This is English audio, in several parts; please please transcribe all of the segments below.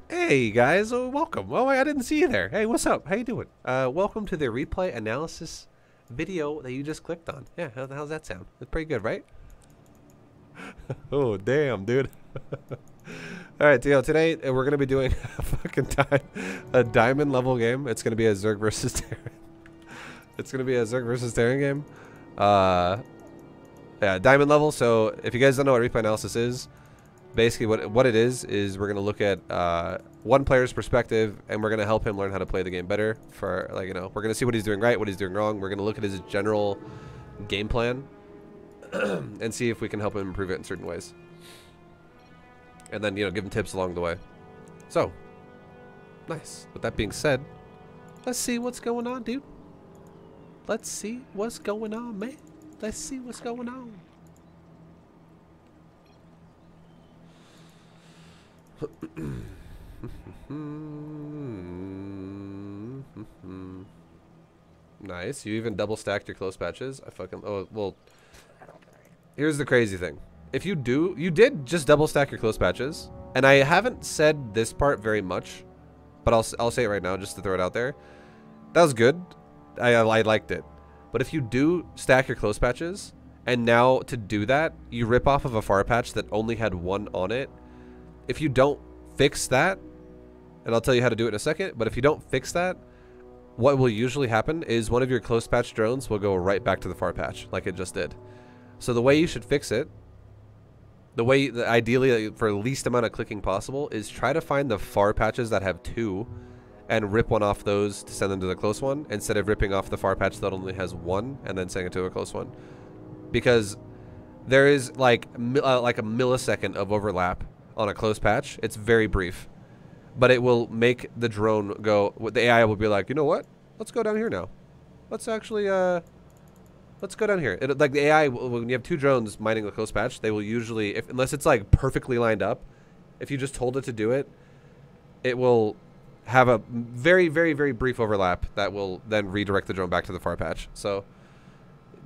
Hey guys, welcome. Oh, I didn't see you there. Hey, what's up? How you doing? Welcome to the replay analysis video that you just clicked on. Yeah, how's that sound? It's pretty good, right? Oh, damn, dude. All right, today we're gonna be doing a diamond level game. It's gonna be a Zerg versus Terran. It's gonna be a Zerg versus Terran game. Yeah, diamond level. So if you guys don't know what replay analysis is, basically what it is we're gonna look at one player's perspective, and we're gonna help him learn how to play the game better. For we're gonna see what he's doing right, what he's doing wrong. We're gonna look at his general game plan and see if we can help him improve it in certain ways. And then, give him tips along the way. So, nice. With that being said, let's see what's going on, dude. Let's see what's going on, man. Let's see what's going on. Nice. You even double stacked your close patches. Oh, well, here's the crazy thing. If you did just double stack your close patches, and I haven't said this part very much, but I'll say it right now just to throw it out there. That was good. I liked it. But if you do stack your close patches, and now to do that, you rip off of a far patch that only had one on it. If you don't fix that, and I'll tell you how to do it in a second, but if you don't fix that, what will usually happen is one of your close patch drones will go right back to the far patch, like it just did. So the way you should fix it, ideally for the least amount of clicking possible, is try to find the far patches that have two and rip one off those to send them to the close one, instead of ripping off the far patch that only has one and then sending it to a close one. Because there is like a millisecond of overlap on a close patch. It's very brief, but it will make the drone go, the AI will be like, you know what? Let's go down here now. Let's actually, let's go down here. Like the AI, when you have two drones mining a close patch, they will usually, unless it's like perfectly lined up, if you just told it to do it, it will have a very, very, very brief overlap that will then redirect the drone back to the far patch. So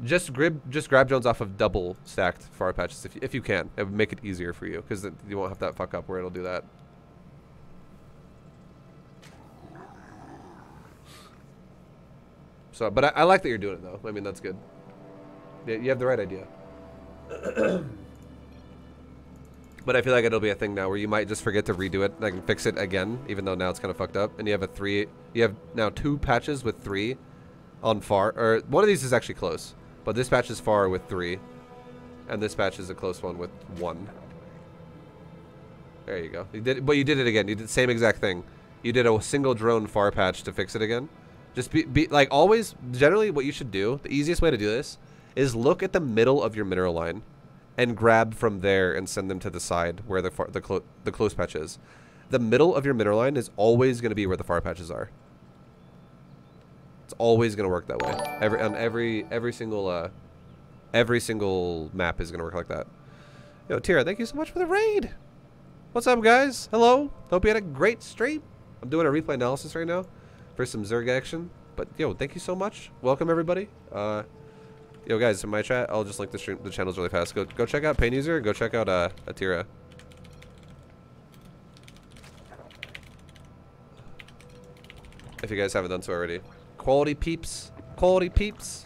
just grab drones off of double stacked far patches if you can. It would make it easier for you, because you won't have that fuck up where it'll do that. So, but I like that you're doing it though. I mean, that's good. Yeah, you have the right idea. But I feel like it'll be a thing now where you might just forget to redo it, like, and fix it again, even though now it's kind of fucked up. And you have now two patches with 3 on far, or one of these is actually close, but this patch is far with 3, and this patch is a close one with 1. There you go. You did it again. You did the same exact thing. You did a single drone far patch to fix it again. Just be like always. Generally, what you should do, the easiest way to do this, is look at the middle of your mineral line and grab from there and send them to the side where the close patch is. The middle of your mineral line is always going to be where the far patches are. It's always going to work that way. Every single map is going to work like that. Yo, Tira, thank you so much for the raid. What's up, guys? Hello. Hope you had a great stream. I'm doing a replay analysis right now for some Zerg action. But yo, thank you so much. Welcome everybody. Yo guys, in my chat, I'll just link the channels really fast. Go check out Pain User and go check out Atira. If you guys haven't done so already. Quality peeps. Quality peeps.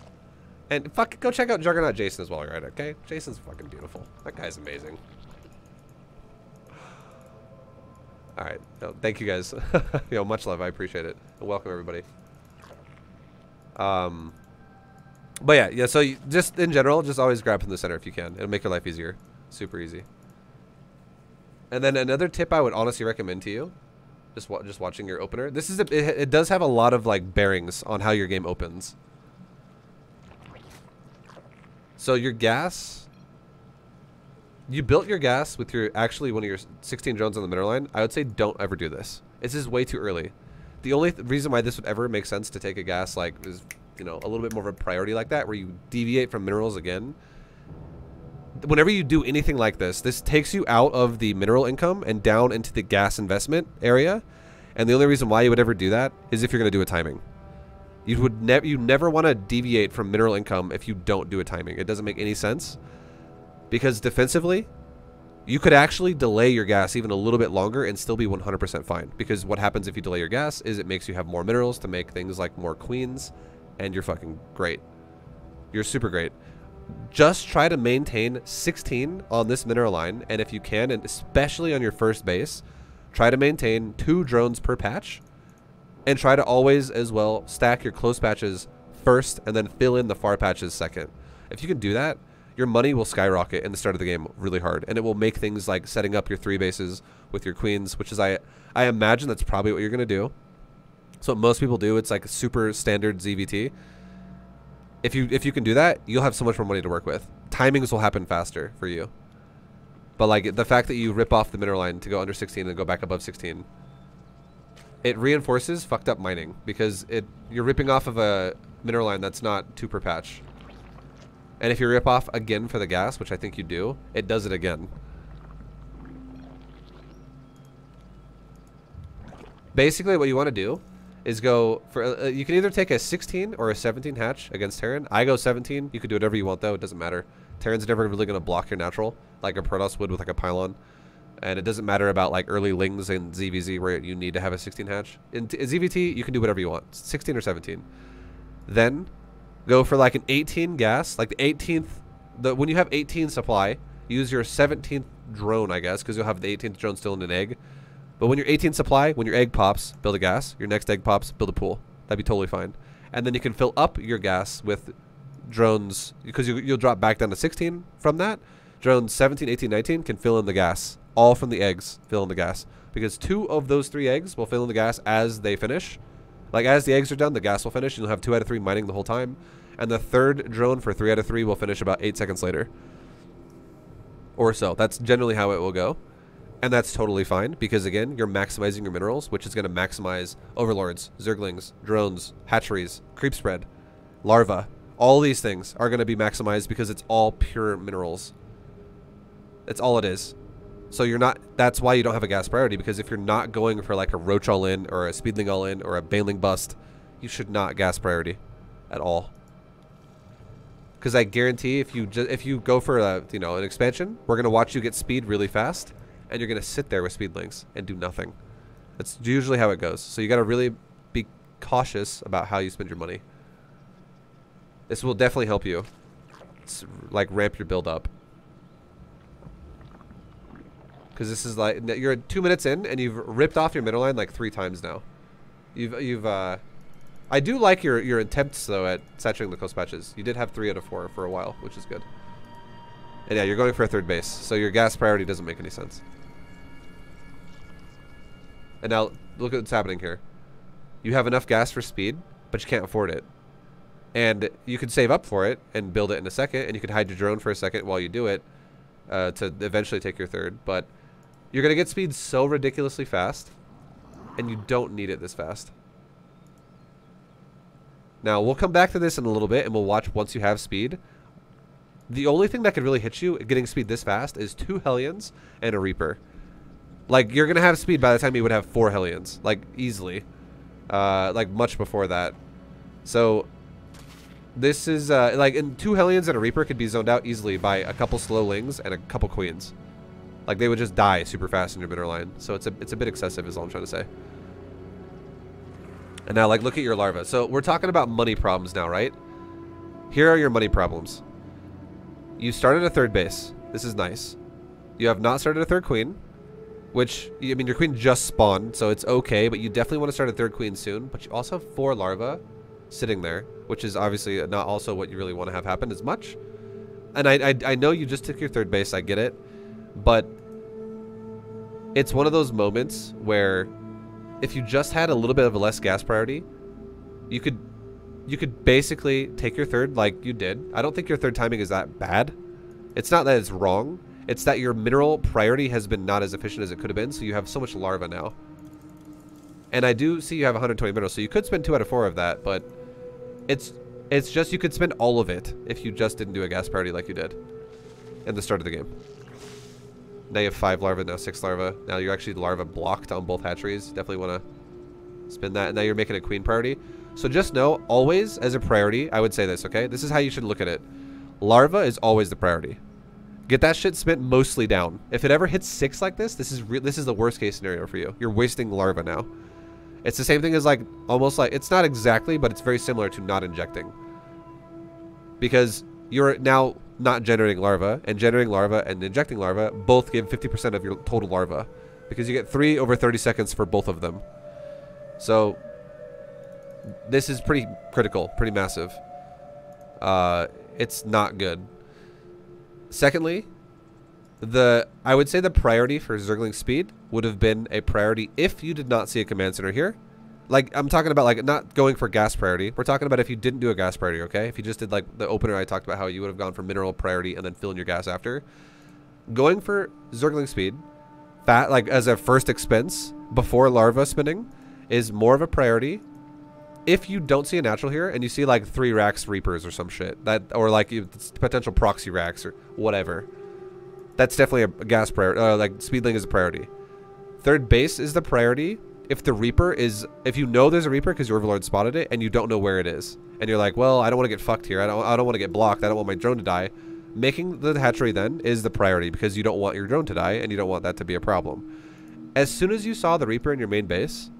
And go check out Juggernaut Jason as well, right? Okay? Jason's fucking beautiful. That guy's amazing. Alright. Thank you guys. Yo, much love. I appreciate it. And welcome everybody. But yeah, so just in general, just always grab from the center if you can. It'll make your life easier. Super easy. And then another tip I would honestly recommend to you, just watching your opener. This is it does have a lot of like bearings on how your game opens. So your gas, you built your gas with actually one of your 16 drones on the middle line. I would say don't ever do this. This is way too early. The only reason why this would ever make sense to take a gas is, a little bit more of a priority like that, where you deviate from minerals again. Whenever you do anything like this takes you out of the mineral income and down into the gas investment area. And the only reason why you would ever do that is if you're going to do a timing. You never want to deviate from mineral income if you don't do a timing. It doesn't make any sense, because defensively, You could actually delay your gas even a little bit longer and still be 100% fine. Because what happens if you delay your gas is it makes you have more minerals to make things like more queens, and you're fucking great. You're super great. Just try to maintain 16 on this mineral line, and if you can, and especially on your first base, try to maintain 2 drones per patch, and try to always as well stack your close patches first and then fill in the far patches second. If you can do that, your money will skyrocket in the start of the game really hard, and it will make things like setting up your 3 bases with your queens, which is I imagine that's probably what you're going to do. So what most people do, it's like a super standard ZvT. If you can do that, you'll have so much more money to work with. Timings will happen faster for you. But like the fact that you rip off the mineral line to go under 16 and go back above 16, it reinforces fucked up mining, because you're ripping off of a mineral line that's not 2 per patch. And if you rip off again for the gas, which I think you do, it does it again. Basically what you want to do is go for, you can either take a 16 or a 17 hatch against Terran. I go 17. You can do whatever you want though, it doesn't matter. Terran's never really going to block your natural like a Protoss would with like a pylon. And it doesn't matter about like early lings in ZvZ where you need to have a 16 hatch. In ZvT, you can do whatever you want, 16 or 17. Then go for like an 18 gas, like the 18th, when you have 18 supply, use your 17th drone, I guess, because you'll have the 18th drone still in an egg. But when your 18th supply, when your egg pops, build a gas. Your next egg pops, build a pool. That'd be totally fine. And then you can fill up your gas with drones, because you'll drop back down to 16 from that. Drones 17, 18, 19 can fill in the gas. All from the eggs fill in the gas. Because 2 of those 3 eggs will fill in the gas as they finish. Like as the eggs are done, the gas will finish, and you'll have 2 out of 3 mining the whole time. And the 3rd drone for 3 out of 3 will finish about 8 seconds later. Or so. That's generally how it will go. And that's totally fine, because again, you're maximizing your minerals, which is going to maximize overlords, zerglings, drones, hatcheries, creep spread, larvae. All these things are going to be maximized because it's all pure minerals. That's all it is. So you're not, that's why you don't have a gas priority, because if you're not going for like a roach all in or a speedling all in or a baneling bust, you should not gas priority at all. Because I guarantee if you go for a, an expansion, we're going to watch you get speed really fast, and you're going to sit there with speedlings and do nothing. That's usually how it goes. So you got to really be cautious about how you spend your money. This will definitely help you, like, ramp your build up. Because this is like, you're 2 minutes in and you've ripped off your middle line like 3 times now. I do like your attempts though at saturating the coast patches. You did have 3 out of 4 for a while, which is good. And yeah, you're going for a 3rd base, so your gas priority doesn't make any sense. And now look at what's happening here. You have enough gas for speed, but you can't afford it. And you could save up for it and build it in a second, and you could hide your drone for a second while you do it to eventually take your 3rd. But you're going to get speed so ridiculously fast, and you don't need it this fast. Now, we'll come back to this in a little bit, and we'll watch once you have speed. The only thing that could really hit you getting speed this fast is 2 Hellions and a Reaper. Like, you're going to have speed by the time you would have 4 Hellions. Like, easily. Like, much before that. So, this is, like, and 2 Hellions and a Reaper could be zoned out easily by a couple slow lings and a couple queens. Like, they would just die super fast in your middle line. So, it's a bit excessive is all I'm trying to say. And now, like, look at your larva. So, we're talking about money problems now, right? Here are your money problems. You started a 3rd base. This is nice. You have not started a 3rd queen, which, I mean, your queen just spawned, so it's okay, but you definitely want to start a 3rd queen soon. But you also have 4 larvae sitting there, which is obviously not also what you really want to have happen as much. And I know you just took your 3rd base, I get it, but it's one of those moments where if you just had a little bit of a less gas priority, you could basically take your 3rd like you did. I don't think your 3rd timing is that bad. It's not that it's wrong. It's that your mineral priority has been not as efficient as it could have been, so you have so much larva now. And I do see you have 120 minerals, so you could spend 2 out of 4 of that, but it's just you could spend all of it if you just didn't do a gas priority like you did in the start of the game. Now you have 5 larvae, now 6 larvae. Now you're actually larva blocked on both hatcheries. Definitely want to spin that. And now you're making a queen priority. So just know, always as a priority, I would say this, okay? This is how you should look at it. Larva is always the priority. Get that shit spent mostly down. If it ever hits 6 like this, this is the worst case scenario for you. You're wasting larva now. It's the same thing as like, almost like, it's not exactly, but it's very similar to not injecting. Because you're now not generating larva, and generating larva and injecting larva both give 50% of your total larva. Because you get 3 over 30 seconds for both of them. So, this is pretty critical, pretty massive. It's not good. Secondly, I would say the priority for Zergling speed would have been a priority if you did not see a command center here. Like, I'm talking about, like, not going for gas priority. We're talking about if you didn't do a gas priority, okay? If you just did, like, the opener I talked about how you would have gone for mineral priority and then fill in your gas after. Going for Zergling speed, like, as a first expense before larva spinning is more of a priority. If you don't see a natural here and you see like 3 racks reapers or some shit, or like potential proxy racks or whatever, that's definitely a gas priority. Like speedling is a priority. Third base is the priority if the reaper is, if you know there's a reaper because your overlord spotted it and you don't know where it is, and you're like, well, I don't want to get fucked here. I don't want to get blocked. I don't want my drone to die. Making the hatchery then is the priority because you don't want your drone to die and you don't want that to be a problem. As soon as you saw the reaper in your main base,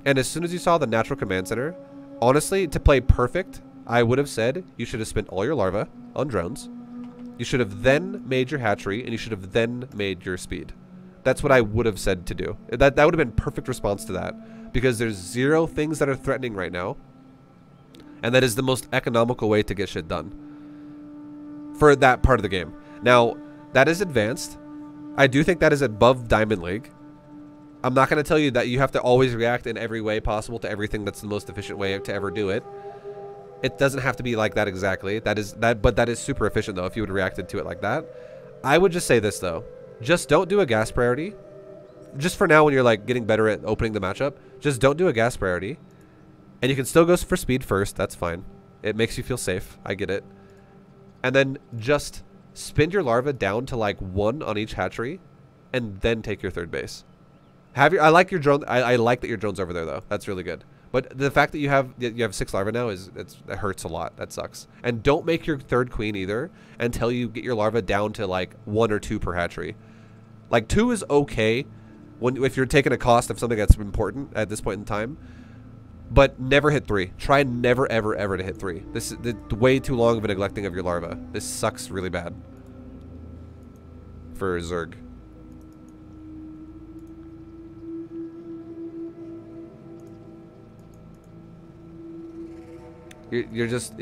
and as soon as you saw the natural command center, honestly, to play perfect, I would have said you should have spent all your larva on drones. You should have then made your hatchery, and you should have then made your speed. That's what I would have said to do. That would have been perfect response to that. Because there's 0 things that are threatening right now. And that is the most economical way to get shit done. For that part of the game. Now, that is advanced. I do think that is above Diamond League. I'm not going to tell you that you have to always react in every way possible to everything that's the most efficient way to ever do it. It doesn't have to be like that exactly. But that is super efficient though if you would have reacted to it like that. I would just say this though. Just don't do a gas priority. Just for now when you're like getting better at opening the matchup, just don't do a gas priority. And you can still go for speed first. That's fine. It makes you feel safe. I get it. And then just spin your larva down to like 1 on each hatchery and then take your third base. I like your drone. I like that your drone's over there though. That's really good. But the fact that you have 6 larvae now it hurts a lot. That sucks. And don't make your third queen either until you get your larva down to like 1 or 2 per hatchery. Like 2 is okay if you're taking a cost of something that's important at this point in time. But never hit 3. Try never ever ever to hit 3. This is way too long of a neglecting of your larva. This sucks really bad for Zerg. You're just,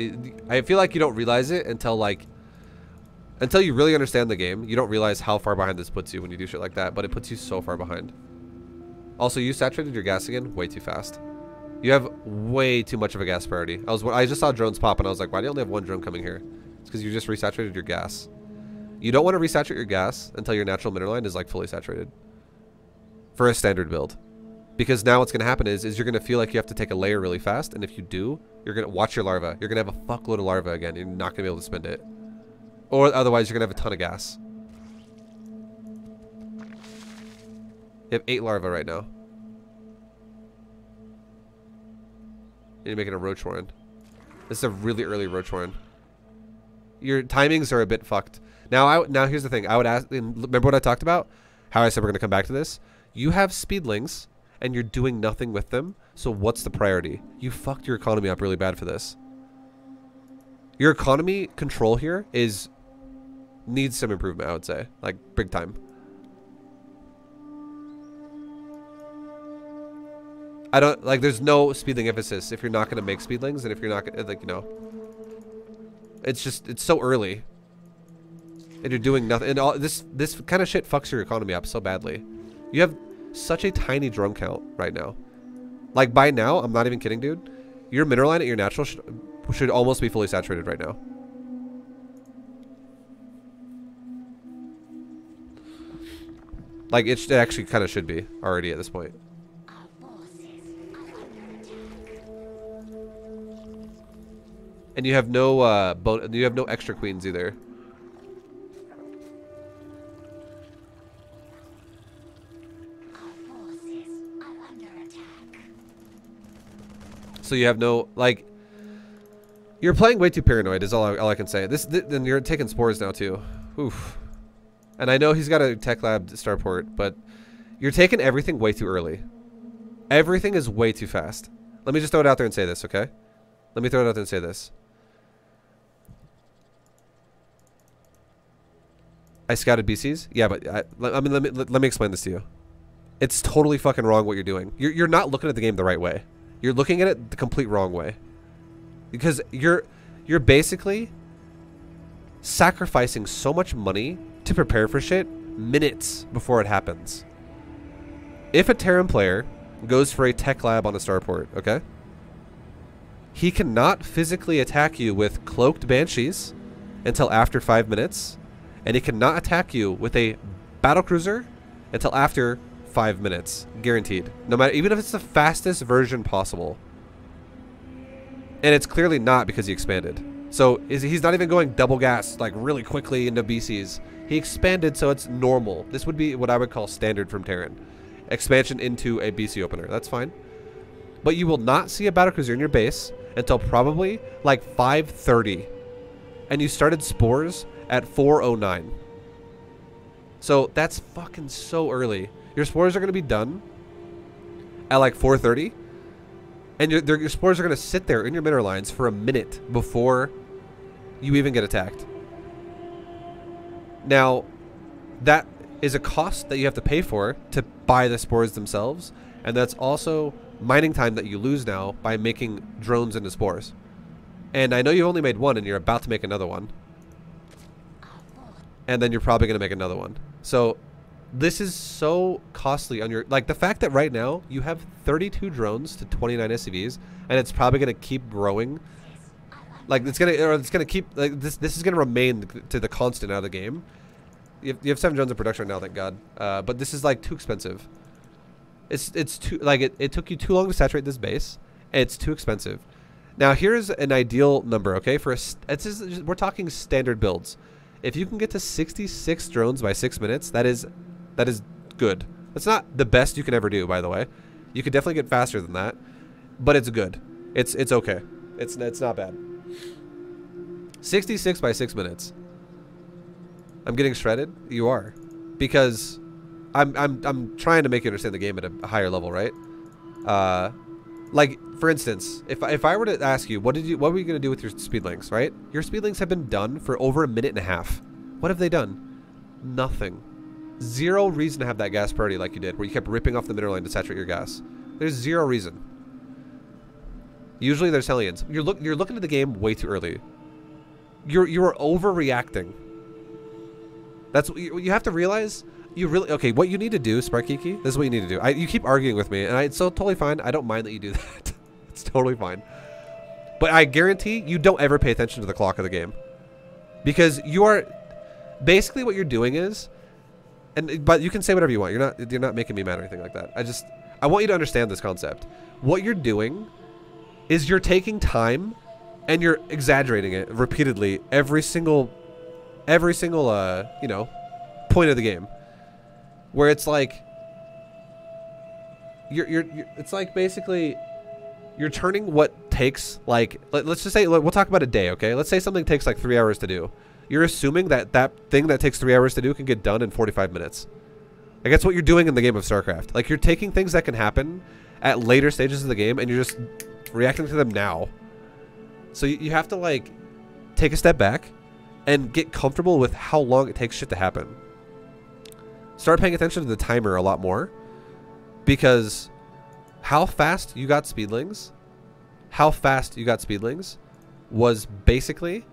I feel like you don't realize it until you really understand the game. You don't realize how far behind this puts you when you do shit like that, but it puts you so far behind. Also, you saturated your gas again way too fast. You have way too much of a gas priority. I just saw drones pop and I was like, why do you only have 1 drone coming here? It's because you just resaturated your gas. You don't want to resaturate your gas until your natural mineral line is like fully saturated for a standard build. Because now what's going to happen is you're going to feel like you have to take a layer really fast, and if you do, you're going to watch your larva. You're going to have a fuckload of larva again, and you're not going to be able to spend it. Or otherwise, you're going to have a ton of gas. You have 8 larvae right now. And you're making a roach warren. This is a really early roach warren. Your timings are a bit fucked. Now here's the thing. I would ask, remember what I talked about? How I said we're going to come back to this? You have speedlings, and you're doing nothing with them, so what's the priority? You fucked your economy up really bad for this. Your economy control here needs some improvement, I would say. Like, big time. There's no speedling emphasis if you're not going to make speedlings, and if you're not going to, like, you know. It's so early. And you're doing nothing. And all this kind of shit fucks your economy up so badly. You have such a tiny drone count right now. Like, by now, I'm not even kidding, dude. Your mineral line at your natural should almost be fully saturated right now. Like, it actually kind of should be already at this point. And you have no you have no extra queens either. So you have no, like, you're playing way too paranoid is all I can say. Then you're taking spores now too. Oof. And I know he's got a tech lab starport, but you're taking everything way too early. Everything is way too fast. Let me just throw it out there and say this, okay? Let me throw it out there and say this. I scouted BCs? Yeah, but let me explain this to you. It's totally fucking wrong what you're doing. You're not looking at the game the right way. You're looking at it the complete wrong way. Because you're basically sacrificing so much money to prepare for shit minutes before it happens. If a Terran player goes for a tech lab on a starport, okay? He cannot physically attack you with cloaked banshees until after 5 minutes, and he cannot attack you with a battlecruiser until after 5 minutes, guaranteed. No matter, even if it's the fastest version possible. And it's clearly not because he expanded. So he's not even going double gas like really quickly into BCs. He expanded, so it's normal. This would be what I would call standard from Terran. Expansion into a BC opener. That's fine. But you will not see a battlecruiser in your base until probably like 5:30. And you started spores at 4:09. So that's fucking so early. Your spores are going to be done at like 4:30. And your spores are going to sit there in your mineral lines for a minute before you even get attacked. Now, that is a cost that you have to pay for to buy the spores themselves. And that's also mining time that you lose now by making drones into spores. And I know you only made one and you're about to make another one. And then you're probably going to make another one. So this is so costly on your, like the fact that right now you have 32 drones to 29 SCVs and it's probably going to keep growing. Like it's going to keep, like this is going to remain to the constant out of the game. You have 7 drones in production right now, thank God. But this is like too expensive. It's too, like it took you too long to saturate this base. It's too expensive. Now here's an ideal number, okay? For we're talking standard builds. If you can get to 66 drones by 6 minutes, that is good. That's not the best you can ever do, by the way. You could definitely get faster than that, but it's good. It's okay. It's not bad. 66 by 6 minutes. I'm getting shredded. You are, because I'm trying to make you understand the game at a higher level, right? Like for instance, if I were to ask you, what were you gonna do with your speed links, right? Your speed links have been done for over 1.5 minutes. What have they done? Nothing. Zero reason to have that gas priority like you did, where you kept ripping off the mineral line to saturate your gas. There's zero reason. Usually there's Hellions. You're looking at the game way too early. You're overreacting. That's you have to realize. You really, okay, what you need to do, Sparkiki, this is what you need to do. You keep arguing with me, and it's so totally fine. I don't mind that you do that. It's totally fine. But I guarantee you don't ever pay attention to the clock of the game. Because you are, basically what you're doing is, but you can say whatever you want. You're not making me mad or anything like that. I want you to understand this concept. What you're doing is you're taking time and you're exaggerating it repeatedly every single you know, point of the game. Where it's like it's like basically you're turning what takes like let's just say we'll talk about a day, okay? Let's say something takes like 3 hours to do. You're assuming that thing that takes 3 hours to do can get done in 45 minutes. Like that's what you're doing in the game of StarCraft. Like you're taking things that can happen at later stages of the game and you're just reacting to them now. So you have to like take a step back and get comfortable with how long it takes shit to happen. Start paying attention to the timer a lot more, because how fast you got speedlings was basically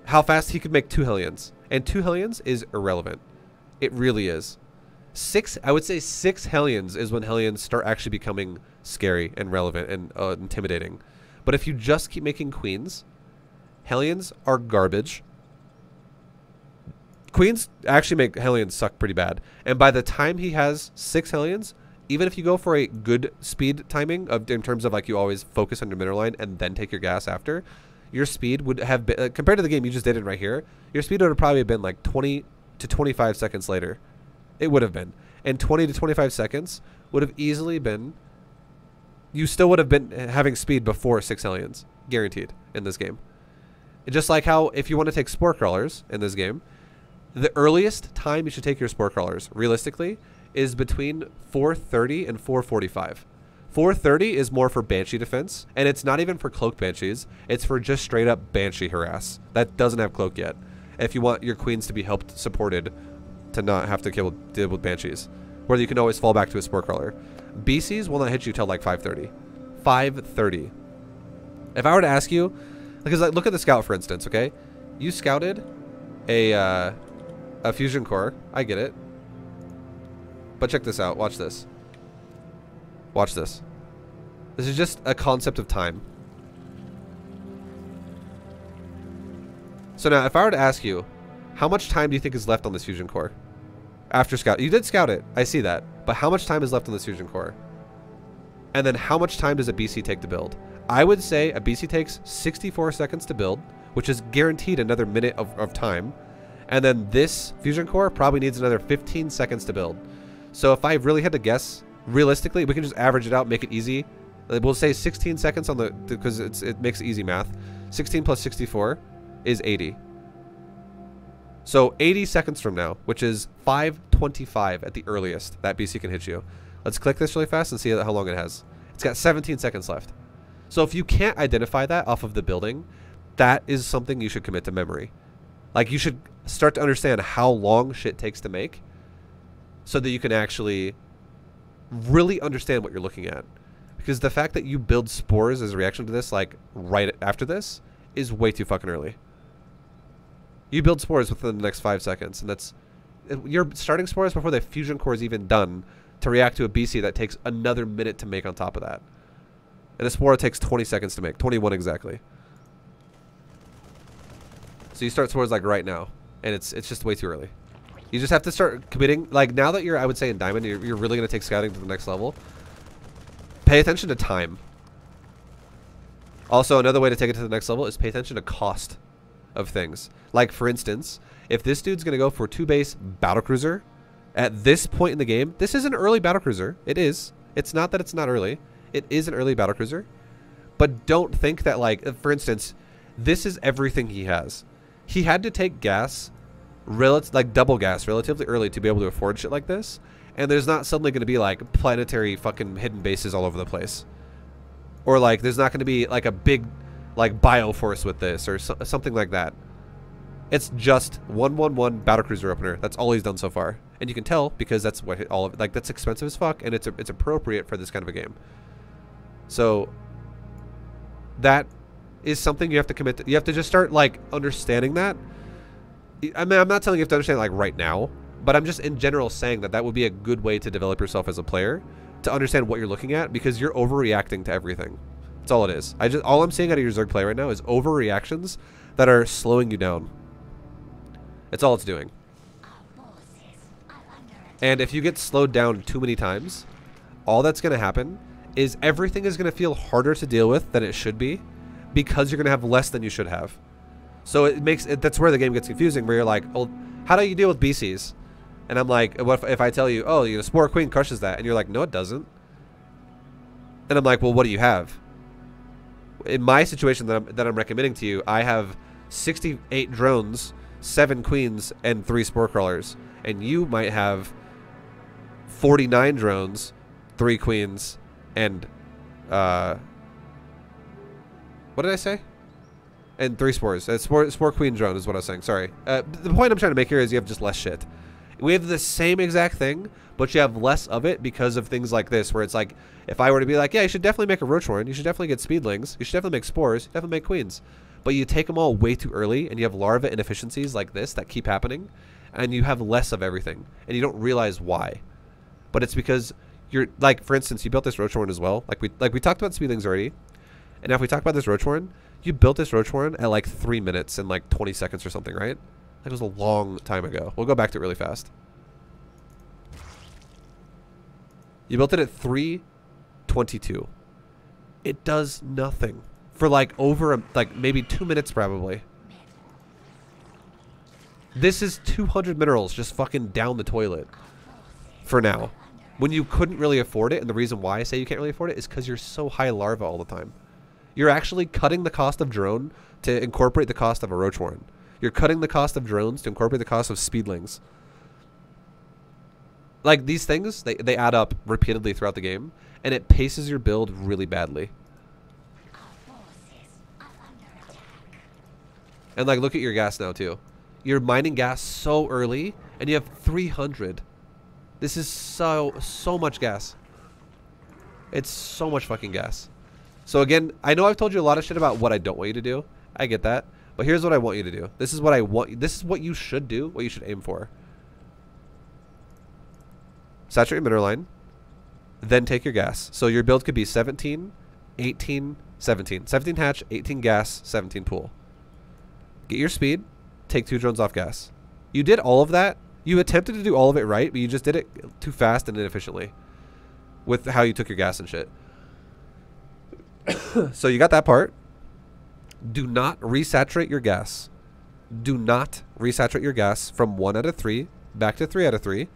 how fast he could make 2 Hellions. And 2 Hellions is irrelevant. It really is. I would say 6 Hellions is when Hellions start actually becoming scary and relevant and intimidating. But if you just keep making queens, Hellions are garbage. Queens actually make Hellions suck pretty bad. And by the time he has 6 Hellions, even if you go for a good speed timing in terms of like you always focus on your mineral line and then take your gas after, your speed would have been, compared to the game you just did it right here, your speed would have probably been like 20 to 25 seconds later. It would have been. And 20 to 25 seconds would have easily been, you still would have been having speed before 6 Hellions, guaranteed, in this game. Just like how if you want to take spore crawlers in this game, the earliest time you should take your spore crawlers, realistically, is between 4:30 and 4:45. 4:30 is more for Banshee defense, and it's not even for cloak Banshees. It's for just straight up Banshee harass. That doesn't have cloak yet. If you want your queens to be helped supported to not have to deal with Banshees, where you can always fall back to a spore crawler. BCs will not hit you till like 5:30. 5:30. If I were to ask you, because like, look at the scout for instance, okay? You scouted a fusion core. I get it. But check this out. Watch this. Watch this. This is just a concept of time. So now, if I were to ask you, how much time do you think is left on this fusion core? After scout. You did scout it. I see that. But how much time is left on this fusion core? And then how much time does a BC take to build? I would say a BC takes 64 seconds to build, which is guaranteed another minute of time. And then this fusion core probably needs another 15 seconds to build. So if I really had to guess, realistically, we can just average it out, make it easy. We'll say 16 seconds on the, because it makes easy math. 16 plus 64 is 80. So 80 seconds from now, which is 5:25 at the earliest, that BC can hit you. Let's click this really fast and see how long it has. It's got 17 seconds left. So if you can't identify that off of the building, that is something you should commit to memory. Like, you should start to understand how long shit takes to make so that you can actually really understand what you're looking at. Because the fact that you build spores as a reaction to this, like, right after this, is way too fucking early. You build spores within the next 5 seconds, and that's... You're starting spores before the fusion core is even done to react to a BC that takes another minute to make on top of that. And a spore takes 20 seconds to make. 21 exactly. So you start spores like right now, and it's just way too early. You just have to start committing. Like, now that you're, I would say, in Diamond, you're really going to take scouting to the next level. Pay attention to time. Also, another way to take it to the next level is pay attention to cost of things. Like, for instance, if this dude's going to go for 2-base battlecruiser at this point in the game, this is an early battlecruiser. It is. It's not that it's not early. It is an early battlecruiser. But don't think that, like, for instance, this is everything he has. He had to take gas, like double gas, relatively early to be able to afford shit like this. And there's not suddenly going to be, like, planetary fucking hidden bases all over the place. Or, like, there's not going to be, like, a big, like, bioforce with this or something like that. It's just 111 battlecruiser opener. That's all he's done so far. And you can tell because that's what all of, like, that's expensive as fuck, and it's appropriate for this kind of a game. So that is something you have to commit to. You have to just start, like, understanding that. I mean, I'm not telling you have to understand, like, right now, but I'm just in general saying that that would be a good way to develop yourself as a player, to understand what you're looking at, because you're overreacting to everything. That's all it is. All I'm seeing out of your Zerg play right now is overreactions that are slowing you down. It's all it's doing. And if you get slowed down too many times, all that's going to happen is everything is going to feel harder to deal with than it should be, because you're going to have less than you should have. So it makes it, that's where the game gets confusing, where you're like, oh, how do you deal with BCs? And I'm like, what if I tell you, oh, you know, Spore Queen crushes that, and you're like, no, it doesn't. And I'm like, well, what do you have? In my situation that I'm recommending to you, I have 68 drones, 7 queens, and 3 spore crawlers, and you might have 49 drones, 3 queens, and what did I say? And 3 spores. Spore queen drone is what I was saying. Sorry. The point I'm trying to make here is you have just less shit. We have the same exact thing, but you have less of it because of things like this, where it's like, if I were to be like, yeah, you should definitely make a Roachhorn, you should definitely get speedlings, you should definitely make spores, you definitely make queens. But you take them all way too early, and you have larva inefficiencies like this that keep happening, and you have less of everything, and you don't realize why. But it's because you're, like, for instance, you built this Roachhorn as well. Like we talked about speedlings already, and now if we talk about this Roachhorn, you built this Roachhorn at like 3 minutes and like 20 seconds or something, right? That was a long time ago. We'll go back to it really fast. You built it at 3:22. It does nothing for like over like maybe 2 minutes probably. This is 200 minerals just fucking down the toilet for now, when you couldn't really afford it. And the reason why I say you can't really afford it is because you're so high larva all the time. You're actually cutting the cost of drone to incorporate the cost of a Roach Warren. You're cutting the cost of drones to incorporate the cost of speedlings. Like, these things, they add up repeatedly throughout the game, and it paces your build really badly. And, like, look at your gas now, too. You're mining gas so early, and you have 300. This is so much gas. It's so much fucking gas. So, again, I know I've told you a lot of shit about what I don't want you to do. I get that. But here's what I want you to do. This is what I want. This is what you should do, what you should aim for. Saturate your mineral line, then take your gas. So your build could be 17, 18, 17. 17 hatch, 18 gas, 17 pool. Get your speed, take 2 drones off gas. You did all of that. You attempted to do all of it right, but you just did it too fast and inefficiently with how you took your gas and shit. So you got that part. Do not resaturate your gas. Do not resaturate your gas from 1 out of 3 back to 3 out of 3.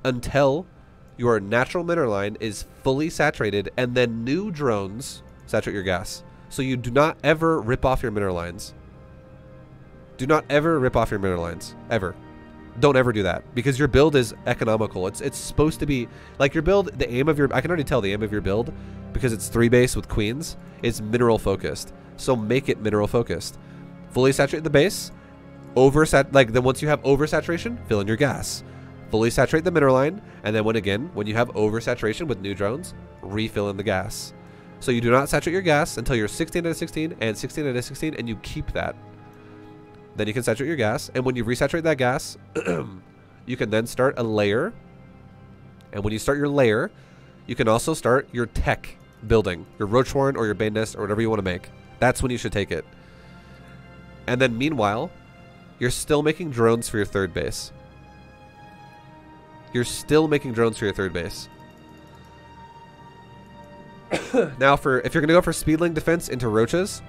Until your natural mineral line is fully saturated, and then new drones saturate your gas. So you do not ever rip off your mineral lines. Do not ever rip off your mineral lines. Ever. Don't ever do that. Because your build is economical. It's supposed to be... Like, your build, the aim of your... I can already tell the aim of your build, because it's 3 base with queens, is mineral focused. So make it mineral focused. Fully saturate the base. Then once you have oversaturation, fill in your gas. Fully saturate the mineral line, and then when you have oversaturation with new drones, refill in the gas. So you do not saturate your gas until you're 16 out of 16 and 16 out of 16, and you keep that. Then you can saturate your gas, and when you resaturate that gas, you can then start a layer. And when you start your layer, you can also start your tech building, your Roach Warren or your Bane Nest or whatever you want to make. That's when you should take it. And then meanwhile, you're still making drones for your 3rd base. You're still making drones for your 3rd base. Now, if you're going to go for speedling defense into roaches,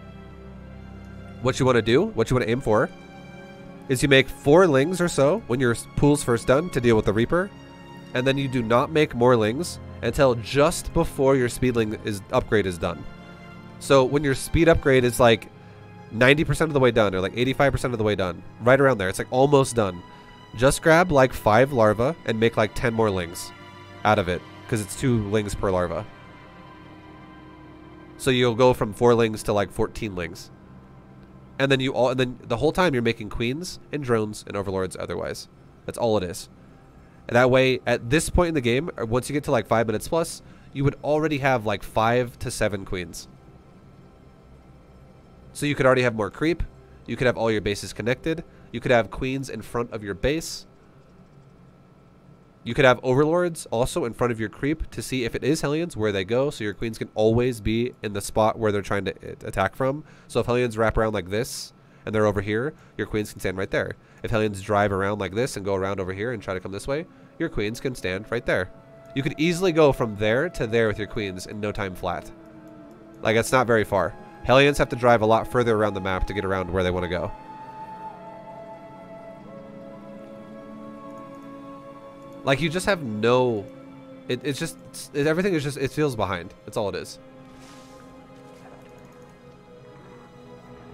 what you want to do, what you want to aim for, is you make 4 lings or so when your pool's first done to deal with the Reaper, and then you do not make more lings until just before your speedling upgrade is done. So when your speed upgrade is like 90% of the way done, or like 85% of the way done, right around there, it's like almost done. Just grab like 5 larvae and make like 10 more lings out of it, because it's 2 lings per larva. So you'll go from 4 lings to like 14 lings. And then the whole time you're making queens and drones and overlords otherwise. That's all it is. And that way, at this point in the game, or once you get to like 5 minutes plus, you would already have like 5 to 7 queens. So you could already have more creep. You could have all your bases connected. You could have queens in front of your base. You could have overlords also in front of your creep to see if it is Hellions, where they go, so your queens can always be in the spot where they're trying to attack from. So if Hellions wrap around like this and they're over here, your queens can stand right there. If Hellions drive around like this and go around over here and try to come this way, your queens can stand right there. You could easily go from there to there with your queens in no time flat. Like, it's not very far. Hellions have to drive a lot further around the map to get around where they want to go. Like, you just have no... everything is just... It feels behind. That's all it is.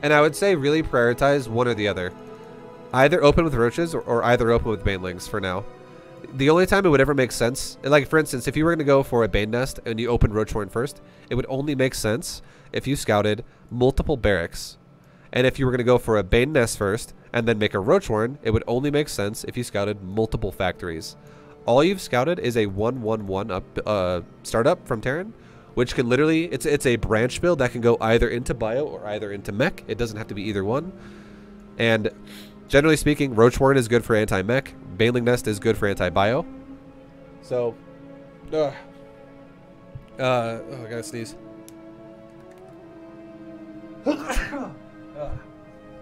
And I would say really prioritize one or the other. Either open with roaches or either open with banelings for now. The only time it would ever make sense... Like, for instance, if you were going to go for a Bane Nest and you opened Roach Warren first, it would only make sense if you scouted multiple barracks. And if you were going to go for a Bane Nest first and then make a Roach Warren, it would only make sense if you scouted multiple factories. All you've scouted is a 1-1-1 up startup from Terran, which can literally... It's a branch build that can go either into bio or either into mech. It doesn't have to be either one. And generally speaking, Roach Warren is good for anti-mech. Baneling Nest is good for anti-bio. So... oh, I gotta sneeze.